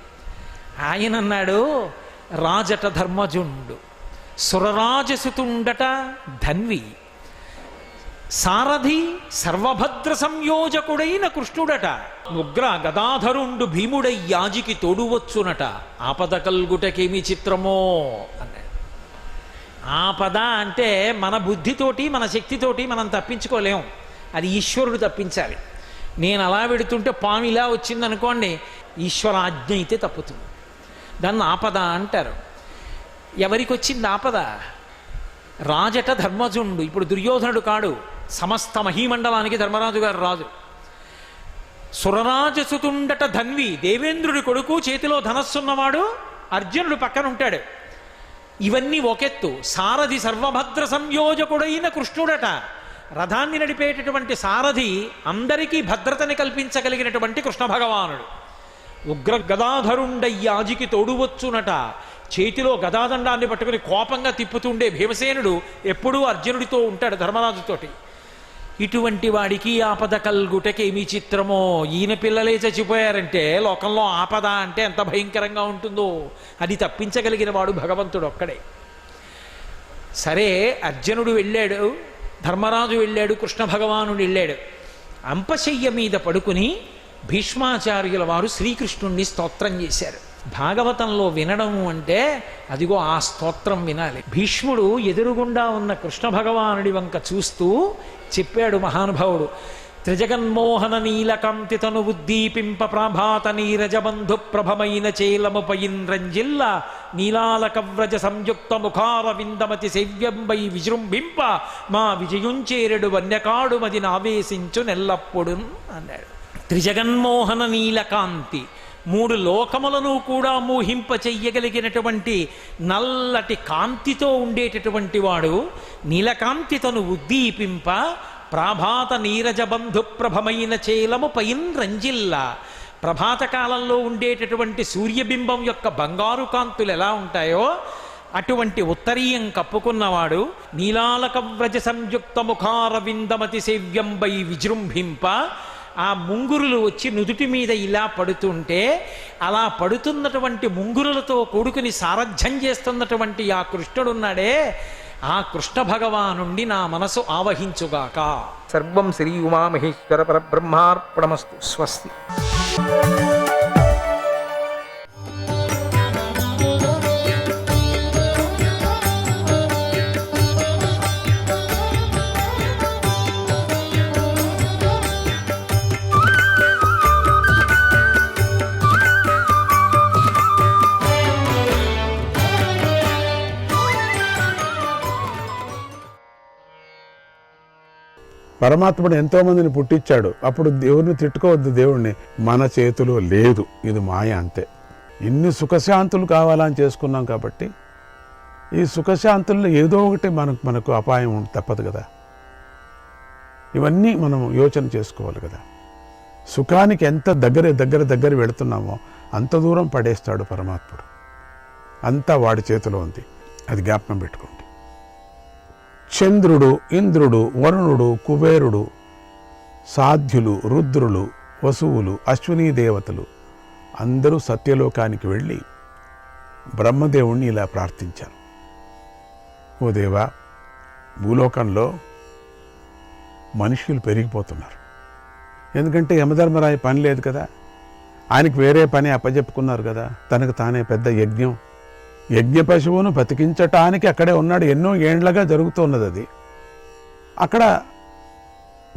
ఆయన అన్నాడు, రాజట ధర్మజుండు, సురరాజసుతుండట ధన్వి, సారథి సర్వభద్ర సంయోజకుడైన కృష్ణుడట, ఉగ్ర గదాధరుండు భీముడై యాజికి తోడువచ్చునట, ఆపద కల్గుటకేమి చిత్రమో అన్నాడు. ఆపద అంటే మన బుద్ధితోటి మన శక్తితోటి మనం తప్పించుకోలేం, అది ఈశ్వరుడు తప్పించాలి. నేను అలా పెడుతుంటే పాము ఇలా వచ్చిందనుకోండి, ఈశ్వరాజ్ఞ అయితే తప్పుతుంది. దాన్ని ఆపద అంటారు. ఎవరికి వచ్చింది ఆపద? రాజట ధర్మజుండు. ఇప్పుడు దుర్యోధనుడు కాడు, సమస్త మహీమండలానికి ధర్మరాజు గారు రాజు. సురరాజసుతుండట ధన్వి, దేవేంద్రుడి కొడుకు, చేతిలో ధనస్సున్నవాడు, అర్జునుడు పక్కన ఉంటాడు. ఇవన్నీ ఒకెత్తు. సారథి సర్వభద్ర సంయోజకుడైన కృష్ణుడట, రథాన్ని నడిపేటటువంటి సారథి, అందరికీ భద్రతని కల్పించగలిగినటువంటి కృష్ణ భగవానుడు. ఉగ్ర గదాధరుండయ్యాజికి తోడువచ్చునట, చేతిలో గదాదండాన్ని పట్టుకుని కోపంగా తిప్పుతుండే భీమసేనుడు ఎప్పుడూ అర్జునుడితో ఉంటాడు, ధర్మరాజుతోటి. ఇటువంటి వాడికి ఆపద కల్గుటకేమి చిత్రమో. ఈయన పిల్లలే చచ్చిపోయారంటే లోకంలో ఆపద అంటే ఎంత భయంకరంగా ఉంటుందో అది తప్పించగలిగిన వాడు భగవంతుడు ఒక్కడే. సరే, అర్జునుడు వెళ్ళాడు, ధర్మరాజు వెళ్ళాడు, కృష్ణ భగవానుడు వెళ్ళాడు. అంపశయ్య మీద పడుకుని భీష్మాచార్యుల వారు శ్రీకృష్ణుణ్ణి స్తోత్రం చేశారు. భాగవతంలో వినడము అంటే అదిగో ఆ స్తోత్రం వినాలి. భీష్ముడు ఎదురుగుండా ఉన్న కృష్ణ భగవానుడి వంక చూస్తూ చెప్పాడు మహానుభావుడు, త్రిజగన్మోహన నీలకాంతితను ఉద్దీపింప ప్రాభాత నీరజబంధు ప్రభమైన చేలముపయిన్రంజిల్ల నీలాలకవ్రజ సంయుక్త ముఖార విందమతి సేవ్యంబై విజృంభింప మా విజయుంచేరెడు వన్యకాడు మది నావేశించు నెల్లప్పుడు అన్నాడు. త్రిజగన్మోహన నీలకాంతి, మూడు లోకములను కూడా మోహింప చెయ్యగలిగినటువంటి నల్లటి కాంతితో ఉండేటటువంటి వాడు, నీలకాంతితను ఉద్దీపింప ప్రాభాత నీరజబంధు ప్రభమైన చేలము పైన్ రంజిల్ల, ప్రభాత కాలంలో ఉండేటటువంటి సూర్యబింబం యొక్క బంగారు కాంతులు ఎలా ఉంటాయో అటువంటి ఉత్తరీయం కప్పుకున్నవాడు, నీలాలక వ్రజ సంయుక్త ముఖార విందమతి సేవ్యంబై విజృంభింప, ఆ ముంగురులు వచ్చి నుదుటి మీద ఇలా పడుతుంటే అలా పడుతున్నటువంటి ముంగురులతో కూడుకుని సారథ్యం చేస్తున్నటువంటి ఆ కృష్ణుడున్నాడే, ఆ కృష్ణ భగవానుండి నా మనసు ఆవహించుగాక. సర్వం శ్రీ ఉమామహేశ్వర పరబ్రహ్మార్పణమస్తు. స్వస్తి. పరమాత్ముడు ఎంతోమందిని పుట్టించాడు. అప్పుడు దేవుడిని తిట్టుకోవద్దు, దేవుణ్ణి మన చేతిలో లేదు, ఇది మాయ అంతే. ఇన్ని సుఖశాంతులు కావాలని చేసుకున్నాం కాబట్టి ఈ సుఖశాంతుల్లో ఏదో ఒకటి మనకు అపాయం తప్పదు కదా. ఇవన్నీ మనం యోచన చేసుకోవాలి కదా. సుఖానికి ఎంత దగ్గర వెళుతున్నామో అంత దూరం పడేస్తాడు పరమాత్ముడు. అంతా వాడి చేతిలో ఉంది, అది జ్ఞాపకం పెట్టుకోండి. చంద్రుడు, ఇంద్రుడు, వరుణుడు, కుబేరుడు, సాధ్యులు, రుద్రులు, వసువులు, అశ్వినీ దేవతలు అందరూ సత్యలోకానికి వెళ్ళి బ్రహ్మదేవుణ్ణి ఇలా ప్రార్థించారు. ఓ దేవా, భూలోకంలో మనుషులు పెరిగిపోతున్నారు. ఎందుకంటే యమధర్మరాయ పని లేదు కదా, ఆయనకు వేరే పని అప్పచెప్పుకున్నారు కదా. తనకు తానే పెద్ద యజ్ఞ పశువును బతికించటానికి అక్కడే ఉన్నాడు. ఎన్నో ఏండ్లగా జరుగుతున్నది అది. అక్కడ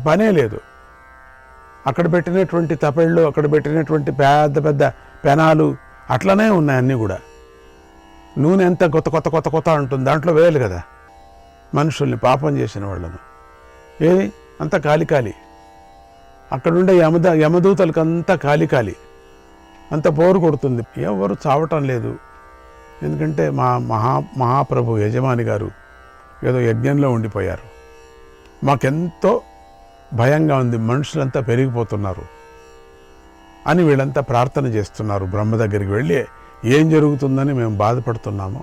పనే లేదు. అక్కడ పెట్టినటువంటి తపెళ్ళు, అక్కడ పెట్టినటువంటి పెద్ద పెనాలు అట్లనే ఉన్నాయి అన్నీ కూడా. నూనె ఎంత కొత్త ఉంటుంది, దాంట్లో వేయాలి కదా మనుషుల్ని, పాపం చేసిన వాళ్ళను. ఏది అంత కాలి అక్కడుండే యమదూతలకు అంతా కాలి అంత పోరు కొడుతుంది. ఎవరు చావటం లేదు. ఎందుకంటే మా మహాప్రభు యజమాని గారు ఏదో యజ్ఞంలో ఉండిపోయారు. మాకెంతో భయంగా ఉంది, మనుషులంతా పెరిగిపోతున్నారు అని వీళ్ళంతా ప్రార్థన చేస్తున్నారు. బ్రహ్మ దగ్గరికి వెళ్ళి ఏం జరుగుతుందని మేము బాధపడుతున్నామో,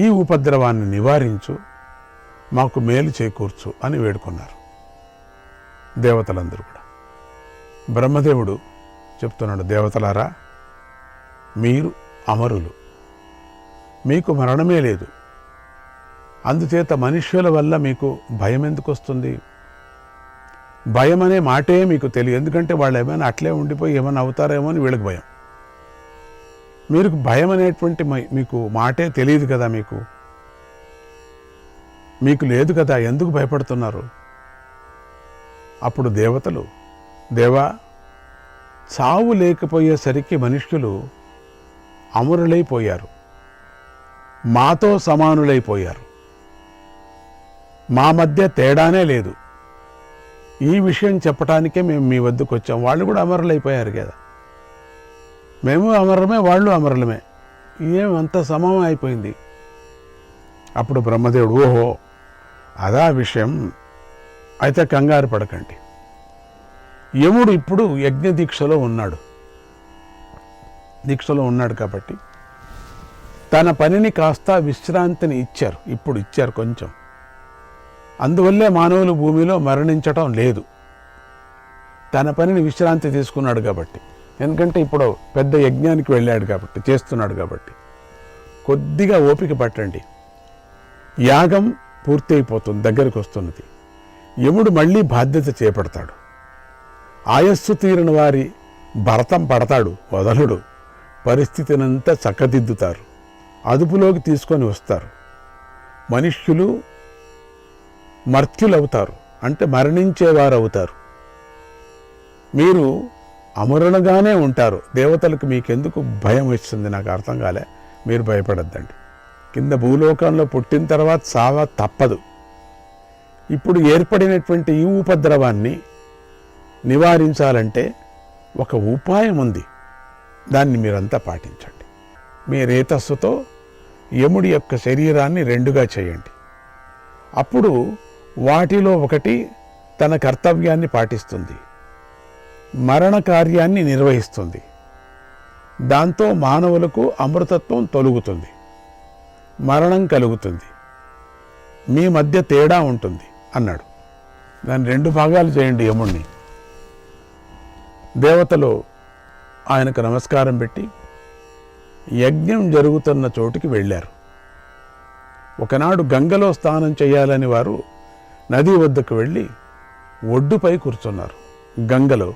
ఈ ఉపద్రవాన్ని నివారించు, మాకు మేలు చేకూర్చు అని వేడుకున్నారు దేవతలందరూ కూడా. బ్రహ్మదేవుడు చెప్తున్నాడు, దేవతలారా, మీరు అమరులు, మీకు మరణమే లేదు. అందుచేత మనుష్యుల వల్ల మీకు భయం ఎందుకు వస్తుంది? భయం అనే మాటే మీకు తెలియదు. ఎందుకంటే వాళ్ళు ఏమైనా అట్లే ఉండిపోయి ఏమైనా అవుతారేమో అని వీళ్ళకి భయం. మీరు భయం అనేటువంటి మీకు మాటే తెలియదు కదా, మీకు లేదు కదా, ఎందుకు భయపడుతున్నారు? అప్పుడు దేవతలు, దేవా, చావు లేకపోయేసరికి మనుష్యులు అమరులైపోయారు, మాతో సమానులైపోయారు, మా మధ్య తేడానే లేదు. ఈ విషయం చెప్పడానికే మేము మీ వద్దకు వచ్చాం. వాళ్ళు కూడా అమరులైపోయారు కదా, మేము అమరమే, వాళ్ళు అమరులమే, ఏమంత సమం అయిపోయింది. అప్పుడు బ్రహ్మదేవుడు, ఓహో అదా విషయం, అయితే కంగారు పడకండి. యముడు ఇప్పుడు దీక్షలో ఉన్నాడు కాబట్టి తన పనిని కాస్త విశ్రాంతిని ఇచ్చారు, ఇప్పుడు ఇచ్చారు కొంచెం. అందువల్లే మానవులు భూమిలో మరణించటం లేదు, తన పనిని విశ్రాంతి తీసుకున్నాడు కాబట్టి. ఎందుకంటే ఇప్పుడు పెద్ద యజ్ఞానికి వెళ్ళాడు కాబట్టి, చేస్తున్నాడు కాబట్టి. కొద్దిగా ఓపిక పట్టండి, యాగం పూర్తి అయిపోతుంది, దగ్గరికి వస్తున్నది. యముడు మళ్ళీ బాధ్యత చేపడతాడు. ఆయస్సు తీరిన వారి భరతం పడతాడు, వదలుడు. పరిస్థితినంతా చక్కదిద్దుతారు, అదుపులోకి తీసుకొని వస్తారు. మనుష్యులు మర్త్యులవుతారు, అంటే మరణించేవారు అవుతారు. మీరు అమరులుగానే ఉంటారు. దేవతలకు మీకెందుకు భయం వస్తుంది నాకు అర్థం కాలే. మీరు భయపడద్దండి. కింద భూలోకంలో పుట్టిన తర్వాత సావ తప్పదు. ఇప్పుడు ఏర్పడినటువంటి ఈ ఉపద్రవాన్ని నివారించాలంటే ఒక ఉపాయం ఉంది, దాన్ని మీరంతా పాటించండి. మీ రేతస్సుతో యముడి యొక్క శరీరాన్ని రెండుగా చేయండి. అప్పుడు వాటిలో ఒకటి తన కర్తవ్యాన్ని పాటిస్తుంది, మరణ కార్యాన్ని నిర్వహిస్తుంది. దాంతో మానవులకు అమృతత్వం తొలుగుతుంది, మరణం కలుగుతుంది, మీ మధ్య తేడా ఉంటుంది అన్నాడు. దాన్ని 2 భాగాలు చేయండి యముణ్ణి. దేవతలు ఆయనకు నమస్కారం పెట్టి యజ్ఞం జరుగుతున్న చోటుకి వెళ్ళారు. ఒకనాడు గంగలో స్నానం చేయాలని వారు నది వద్దకు వెళ్ళి ఒడ్డుపై కూర్చున్నారు. గంగలో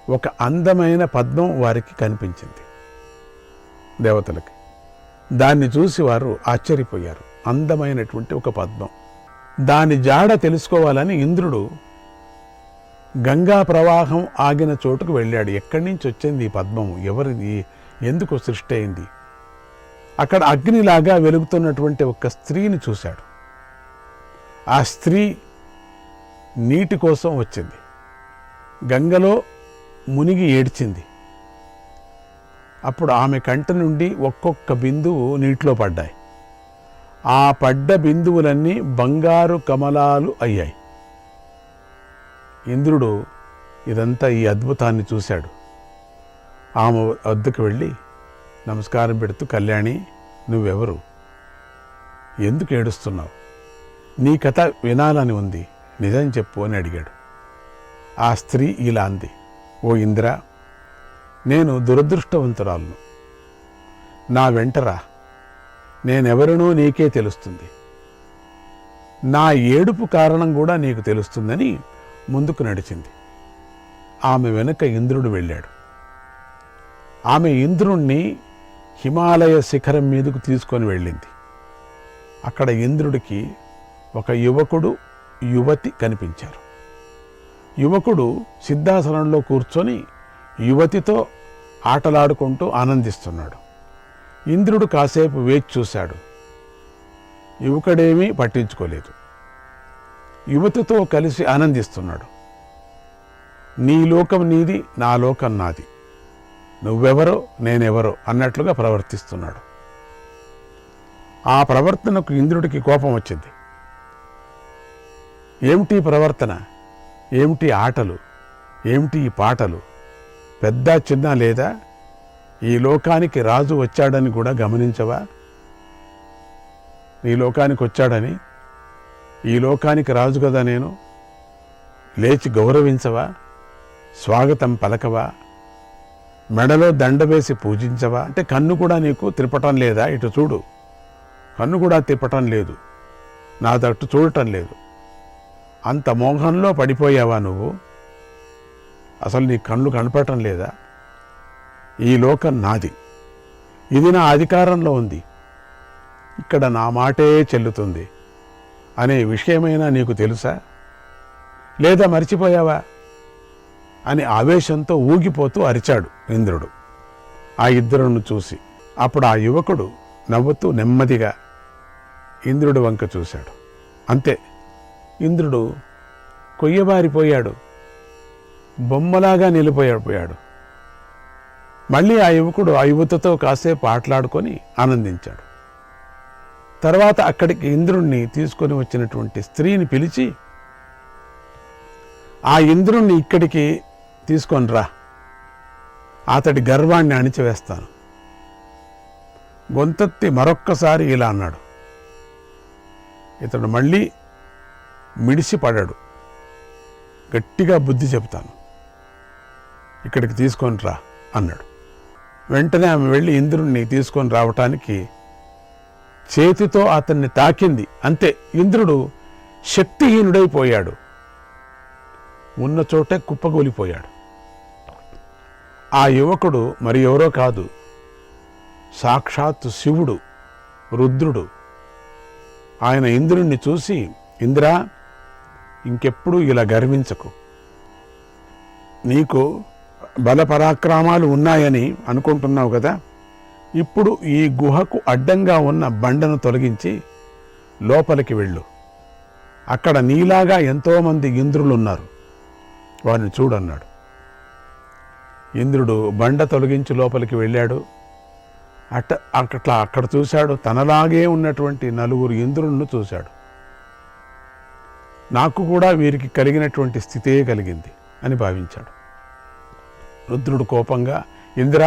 ఒక అందమైన పద్మం వారికి కనిపించింది, దేవతలకి. దాన్ని చూసి వారు ఆశ్చర్యపోయారు. అందమైనటువంటి ఒక పద్మం. దాని జాడ తెలుసుకోవాలని ఇంద్రుడు గంగా ప్రవాహం ఆగిన చోటుకు వెళ్ళాడు. ఎక్కడి నుంచి వచ్చింది ఈ పద్మము, ఎవరిది, ఎందుకు సృష్టి అయింది? అక్కడ అగ్నిలాగా వెలుగుతున్నటువంటి ఒక స్త్రీని చూశాడు. ఆ స్త్రీ నీటి కోసం వచ్చింది, గంగలో మునిగి ఏడ్చింది. అప్పుడు ఆమె కంటి నుండి ఒక్కొక్క బిందువు నీటిలో పడ్డాయి. ఆ పడ్డ బిందువులన్నీ బంగారు కమలాలు అయ్యాయి. ఇంద్రుడు ఇదంతా ఈ అద్భుతాన్ని చూశాడు. ఆమె వద్దకు వెళ్ళి నమస్కారం పెడుతూ, కళ్యాణి, నువ్వెవరు, ఎందుకు ఏడుస్తున్నావు, నీ కథ వినాలని ఉంది, నిజం చెప్పు అని అడిగాడు. ఆ స్త్రీ ఇలా అంది, ఓ ఇంద్ర, నేను దురదృష్టవంతురాలను, నా వెంటరా, నేనెవరినో నీకే తెలుస్తుంది, నా ఏడుపు కారణం కూడా నీకు తెలుస్తుందని ముందుకు నడిచింది. ఆమె వెనుక ఇంద్రుడు వెళ్ళాడు. ఆమె ఇంద్రుణ్ణి హిమాలయ శిఖరం మీదకు తీసుకొని వెళ్ళింది. అక్కడ ఇంద్రుడికి ఒక యువకుడు, యువతి కనిపించారు. యువకుడు సిద్ధాసనంలో కూర్చొని యువతితో ఆటలాడుకుంటూ ఆనందిస్తున్నాడు. ఇంద్రుడు కాసేపు వేచి చూశాడు. యువకుడేమీ పట్టించుకోలేదు. యువతితో కలిసి ఆనందిస్తున్నాడు. నీ లోకం నీది, నా లోకం నాది, నువ్వెవరో నేనెవరో అన్నట్లుగా ప్రవర్తిస్తున్నాడు. ఆ ప్రవర్తనకు ఇంద్రుడికి కోపం వచ్చింది. ఏమిటి ప్రవర్తన, ఏమిటి ఆటలు, ఏమిటి ఈ పాటలు, పెద్ద చిన్న లేదా? ఈ లోకానికి రాజు వచ్చాడని కూడా గమనించవా? నీ లోకానికి వచ్చాడని, ఈ లోకానికి రాజు కదా నేను, లేచి గౌరవించవా? స్వాగతం పలకవా? మెడలో దండ వేసి పూజించవా? అంటే కన్ను కూడా నీకు తిప్పటం లేదా? ఇటు చూడు, కన్ను కూడా తిప్పటం లేదు, నా తట్టు చూడటం లేదు. అంత మోహంలో పడిపోయావా నువ్వు? అసలు నీ కళ్ళు కనపడటం లేదా? ఈ లోకం నాది, ఇది నా అధికారంలో ఉంది, ఇక్కడ నా మాటే చెల్లుతుంది అనే విషయమైనా నీకు తెలుసా? లేదా మర్చిపోయావా అని ఆవేశంతో ఊగిపోతూ అరిచాడు ఇంద్రుడు ఆ ఇద్దరును చూసి. అప్పుడు ఆ యువకుడు నవ్వుతూ నెమ్మదిగా ఇంద్రుడి వంక చూశాడు. అంతే, ఇంద్రుడు కొయ్యబారిపోయాడు, బొమ్మలాగా నిలిపోయాడు. మళ్ళీ ఆ యువకుడు ఆ యువతతో కాసేపు ఆటలాడుకొని ఆనందించాడు. తర్వాత అక్కడికి ఇంద్రుణ్ణి తీసుకొని వచ్చినటువంటి స్త్రీని పిలిచి, ఆ ఇంద్రుణ్ణి ఇక్కడికి తీసుకొని రా, అతడి గర్వాన్ని అణిచివేస్తాను, గొంతెత్తి మరొక్కసారి ఇలా అన్నాడు. ఇతడు మళ్ళీ మిడిసి పడాడు. గట్టిగా బుద్ధి చెప్తాను, ఇక్కడికి తీసుకొని రా అన్నాడు. వెంటనే ఆమె వెళ్ళి ఇంద్రుణ్ణి తీసుకొని రావటానికి చేతితో అతన్ని తాకింది. అంతే, ఇంద్రుడు శక్తిహీనుడైపోయాడు. ఉన్న చోటే కుప్పగూలిపోయాడు. ఆ యువకుడు మరి ఎవరో కాదు, సాక్షాత్తు శివుడు, రుద్రుడు. ఆయన ఇంద్రుణ్ణి చూసి, ఇంద్రా, ఇంకెప్పుడు ఇలా గర్వించకు. నీకు బలపరాక్రమాలు ఉన్నాయని అనుకుంటున్నావు కదా, ఇప్పుడు ఈ గుహకు అడ్డంగా ఉన్న బండను తొలగించి లోపలికి వెళ్ళు. అక్కడ నీలాగా ఎంతోమంది ఇంద్రులు ఉన్నారు, వారిని చూడన్నాడు. ఇంద్రుడు బండ తొలగించి లోపలికి వెళ్ళాడు. అక్కడ చూశాడు, తనలాగే ఉన్నటువంటి 4 ఇంద్రులను చూశాడు. నాకు కూడా వీరికి కలిగినటువంటి స్థితే కలిగింది అని భావించాడు. రుద్రుడు కోపంగా, ఇంద్ర,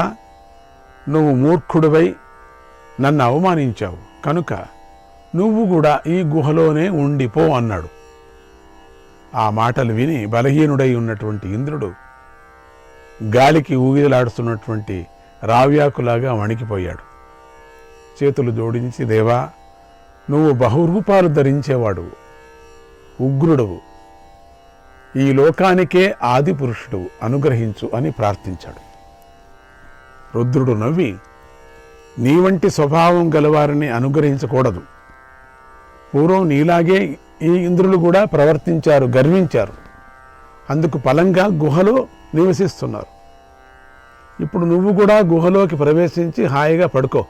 నువ్వు మూర్ఖుడివై నన్ను అవమానించావు కనుక నువ్వు కూడా ఈ గుహలోనే ఉండిపో అన్నాడు. ఆ మాటలు విని బలహీనుడై ఉన్నటువంటి ఇంద్రుడు గాలికి ఊగిలాడుతున్నటువంటి రావ్యాకులాగా వణికిపోయాడు. చేతులు జోడించి, దేవా, నువ్వు బహురూపాలు ధరించేవాడు, ఉగ్రుడవు, ఈ లోకానికే ఆది పురుషుడు, అనుగ్రహించు అని ప్రార్థించాడు. రుద్రుడు నవ్వి, నీ వంటి స్వభావం గలవారిని అనుగ్రహించకూడదు. పూర్వం నీలాగే ఈ ఇంద్రులు కూడా ప్రవర్తించారు, గర్వించారు. అందుకు ఫలంగా గుహలో నివసిస్తున్నారు. ఇప్పుడు నువ్వు కూడా గుహలోకి ప్రవేశించి హాయిగా పడుకో.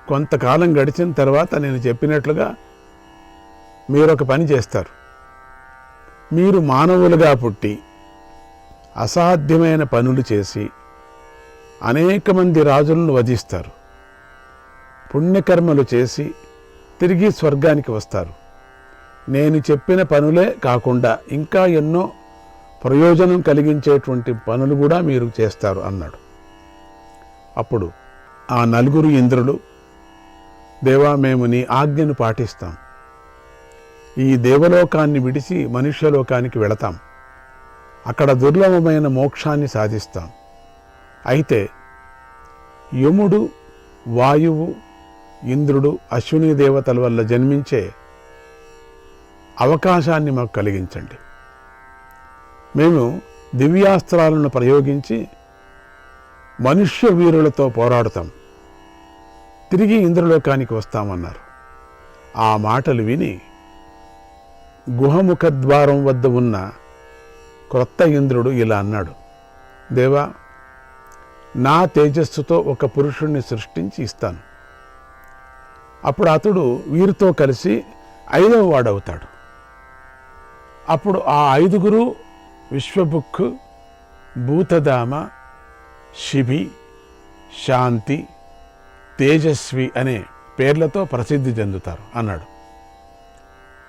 కొంతకాలం గడిచిన తర్వాత నేను చెప్పినట్లుగా మీరొక పని చేస్తారు. మీరు మానవులుగా పుట్టి అసాధ్యమైన పనులు చేసి అనేక మంది రాజులను వధిస్తారు. పుణ్యకర్మలు చేసి తిరిగి స్వర్గానికి వస్తారు. నేను చెప్పిన పనులే కాకుండా ఇంకా ఎన్నో ప్రయోజనం కలిగించేటువంటి పనులు కూడా మీరు చేస్తారు అన్నాడు. అప్పుడు ఆ 4 ఇంద్రులు, దేవా, మేము నీ ఆజ్ఞను పాటిస్తాం. ఈ దేవలోకాన్ని విడిచి మనుష్యలోకానికి వెళతాం. అక్కడ దుర్లభమైన మోక్షాన్ని సాధిస్తాం. అయితే యముడు, వాయువు, ఇంద్రుడు, అశ్విని దేవతల వల్ల జన్మించే అవకాశాన్ని మాకు కలిగించండి. మేము దివ్యాస్త్రాలను ప్రయోగించి మనుష్య వీరులతో పోరాడుతాం. తిరిగి ఇంద్రలోకానికి వస్తామన్నారు. ఆ మాటలు విని గుహముఖద్వారం వద్ద ఉన్న క్రొత్త ఇంద్రుడు ఇలా అన్నాడు, దేవా, నా తేజస్సుతో ఒక పురుషుణ్ణి సృష్టించి ఇస్తాను. అప్పుడు అతడు వీరితో కలిసి 5వ వాడవుతాడు. అప్పుడు ఆ 5గురు విశ్వబుక్, భూతధామ, శిబి, శాంతి, తేజస్వి అనే పేర్లతో ప్రసిద్ధి చెందుతారు అన్నాడు.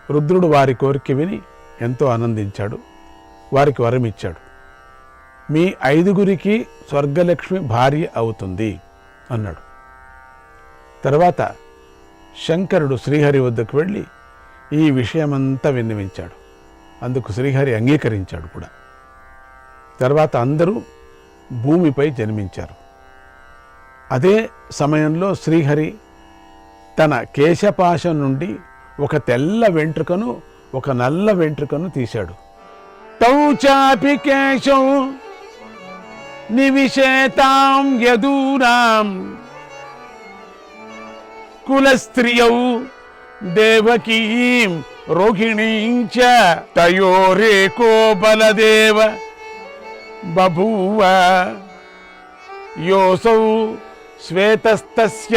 రుద్రుడు వారి కోరిక విని ఎంతో ఆనందించాడు. వారికి వరమిచ్చాడు. మీ 5గురికి స్వర్గలక్ష్మి భార్య అవుతుంది అన్నాడు. తర్వాత శంకరుడు శ్రీహరి వద్దకు వెళ్ళి ఈ విషయమంతా విన్నవించాడు. అందుకు శ్రీహరి అంగీకరించాడు కూడా. తర్వాత అందరూ భూమిపై జన్మించారు. అదే సమయంలో శ్రీహరి తన కేశపాశం నుండి ఒక తెల్ల వెంట్రుకను, ఒక నల్ల వెంట్రుకను తీశాడు. తౌ చాపి కేశం నివిశేతాం యదూనాం కులస్త్రియౌ దేవకీం రోహిణీం చ తయోరేకో బలదేవ బభూవ యోసౌ శ్వేతస్తస్య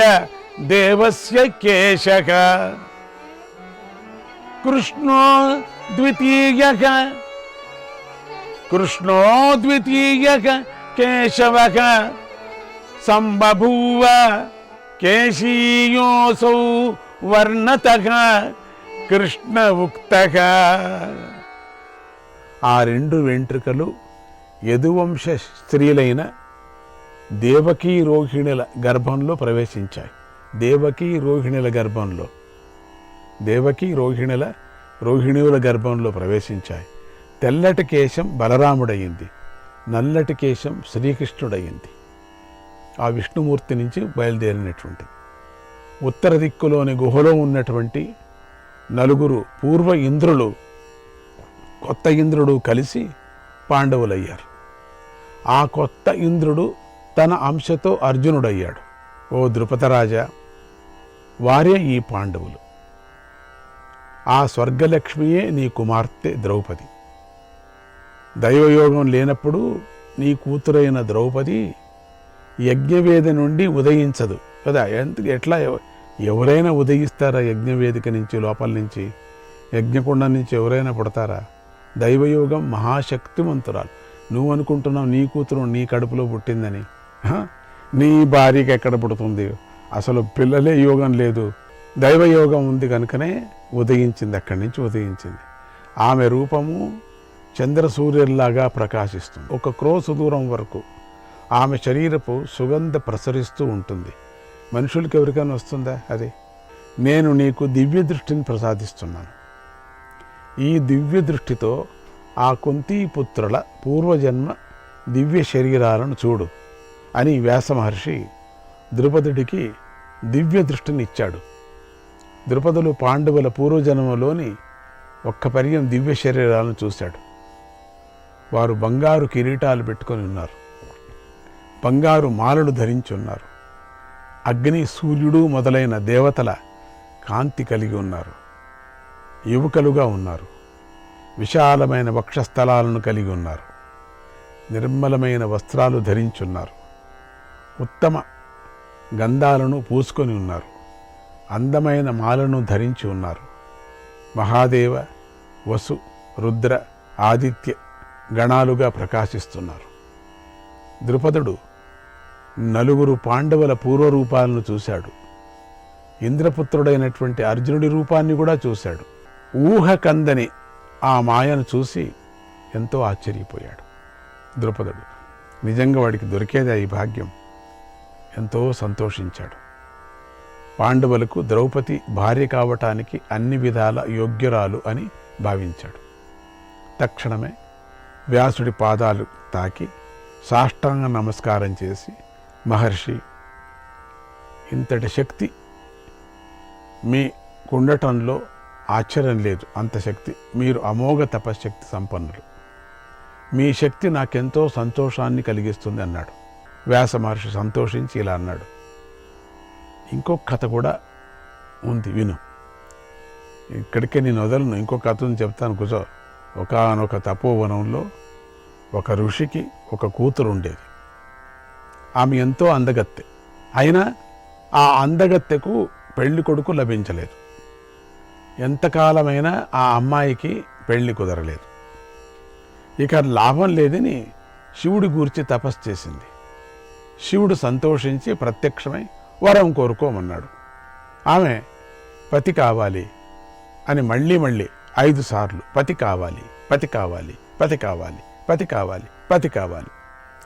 దేవస్య కేశః కృష్ణో ద్వితీయః కేశవః సంబభూవ కేశీయోసౌ వర్ణతః కృష్ణ ఉక్తః. ఆ 2 వెంట్రుకలు యదువంశ స్త్రీలైన దేవకీ రోహిణుల గర్భంలో ప్రవేశించాయి. దేవకీ రోహిణుల గర్భంలో, దేవకీ రోహిణుల గర్భంలో ప్రవేశించాయి. తెల్లటి కేశం బలరాముడయింది, నల్లటి కేశం శ్రీకృష్ణుడయింది. ఆ విష్ణుమూర్తి నుంచి బయలుదేరినటువంటిది. ఉత్తర దిక్కులోని గుహలో ఉన్నటువంటి నలుగురు పూర్వ ఇంద్రులు, కొత్త ఇంద్రుడు కలిసి పాండవులయ్యారు. ఆ కొత్త ఇంద్రుడు తన అంశతో అర్జునుడయ్యాడు. ఓ ద్రుపదరాజా, వారే ఈ పాండవులు. ఆ స్వర్గలక్ష్మియే నీ కుమార్తె ద్రౌపది. దైవయోగం లేనప్పుడు నీ కూతురైన ద్రౌపది యజ్ఞవేది నుండి ఉదయించదు కదా. ఎట్లా ఎవరైనా ఉదయిస్తారా? యజ్ఞవేదిక నుంచి, లోపల నుంచి, యజ్ఞకుండ నుంచి ఎవరైనా పుడతారా? దైవయోగం మహాశక్తివంతురాలు. నువ్వు అనుకుంటున్నావు నీ కూతురు నీ కడుపులో పుట్టిందని. నీ భార్యకి ఎక్కడ పుడుతుంది? అసలు పిల్లలే యోగం లేదు, దైవయోగం ఉంది కనుకనే ఉదయించింది, అక్కడి నుంచి ఉదయించింది. ఆమె రూపము చంద్రసూర్యుల్లాగా ప్రకాశిస్తుంది. ఒక క్రోసు దూరం వరకు ఆమె శరీరపు సుగంధ ప్రసరిస్తూ ఉంటుంది. మనుషులకి ఎవరికైనా వస్తుందా? అది నేను నీకు దివ్య దృష్టిని ప్రసాదిస్తున్నాను. ఈ దివ్య దృష్టితో ఆ కుంతీపుత్రుల పూర్వజన్మ దివ్య శరీరాలను చూడు అని వ్యాస మహర్షి ద్రుపదుడికి దివ్య దృష్టిని ఇచ్చాడు. ద్రుపదులు పాండవుల పూర్వజన్మలోని ఒక్క పర్యం దివ్య శరీరాలను చూశాడు. వారు బంగారు కిరీటాలు పెట్టుకొని ఉన్నారు, బంగారు మాలలు ధరించి ఉన్నారు, అగ్ని, సూర్యుడు మొదలైన దేవతల కాంతి కలిగి ఉన్నారు, యువకులుగా ఉన్నారు, విశాలమైన వక్షస్థలాలను కలిగి ఉన్నారు, నిర్మలమైన వస్త్రాలు ధరించున్నారు, ఉత్తమ గంధాలను పూసుకొని ఉన్నారు, అందమైన మాలను ధరించి ఉన్నారు. మహాదేవ, వసు, రుద్ర, ఆదిత్య గణాలుగా ప్రకాశిస్తున్నారు. ద్రుపదుడు నలుగురు పాండవుల పూర్వరూపాలను చూశాడు. ఇంద్రపుత్రుడైనటువంటి అర్జునుడి రూపాన్ని కూడా చూశాడు. ఊహ కందని ఆ మాయను చూసి ఎంతో ఆశ్చర్యపోయాడు ద్రుపదుడు. నిజంగా వాడికి దొరికేదా ఈ భాగ్యం? ఎంతో సంతోషించాడు. పాండవులకు ద్రౌపది భార్య కావటానికి అన్ని విధాల యోగ్యురాలు అని భావించాడు. తక్షణమే వ్యాసుడి పాదాలు తాకి సాష్టాంగ నమస్కారం చేసి, మహర్షి, ఇంతటి శక్తి మీ కుండటంలో ఆశ్చర్యం లేదు. అంత శక్తి, మీరు అమోఘ తపశ్శక్తి సంపన్నులు. మీ శక్తి నాకెంతో సంతోషాన్ని కలిగిస్తుంది అన్నాడు. వ్యాస మహర్షి సంతోషించి ఇలా అన్నాడు, ఇంకొక కథ కూడా ఉంది, విను. ఇక్కడికే నేను వదలను, ఇంకొక కథను చెప్తాను, కూర్చో. ఒకానొక తపోవనంలో ఒక ఋషికి ఒక కూతురు ఉండేది. ఆమె ఎంతో అందగత్తె. అయినా ఆ అందగత్తెకు పెళ్లి కొడుకు లభించలేదు. ఎంతకాలమైనా ఆ అమ్మాయికి పెళ్లి కుదరలేదు. ఇక లాభం లేదని శివుడి గూర్చి తపస్సు చేసింది. శివుడు సంతోషించి ప్రత్యక్షమై వరం కోరుకోమన్నాడు. ఆమె పతి కావాలి అని మళ్ళీ 5 సార్లు పతి కావాలి, పతి కావాలి, పతి కావాలి, పతి కావాలి, పతి కావాలి.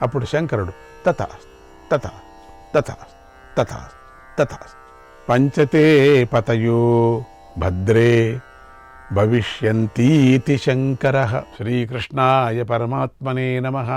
అప్పుడు శంకరుడు తథా తథా తథా తథా తథా పంచతే పతయో భద్రే భవిష్యంతీతి శంకరః. శ్రీకృష్ణాయ పరమాత్మనే నమః.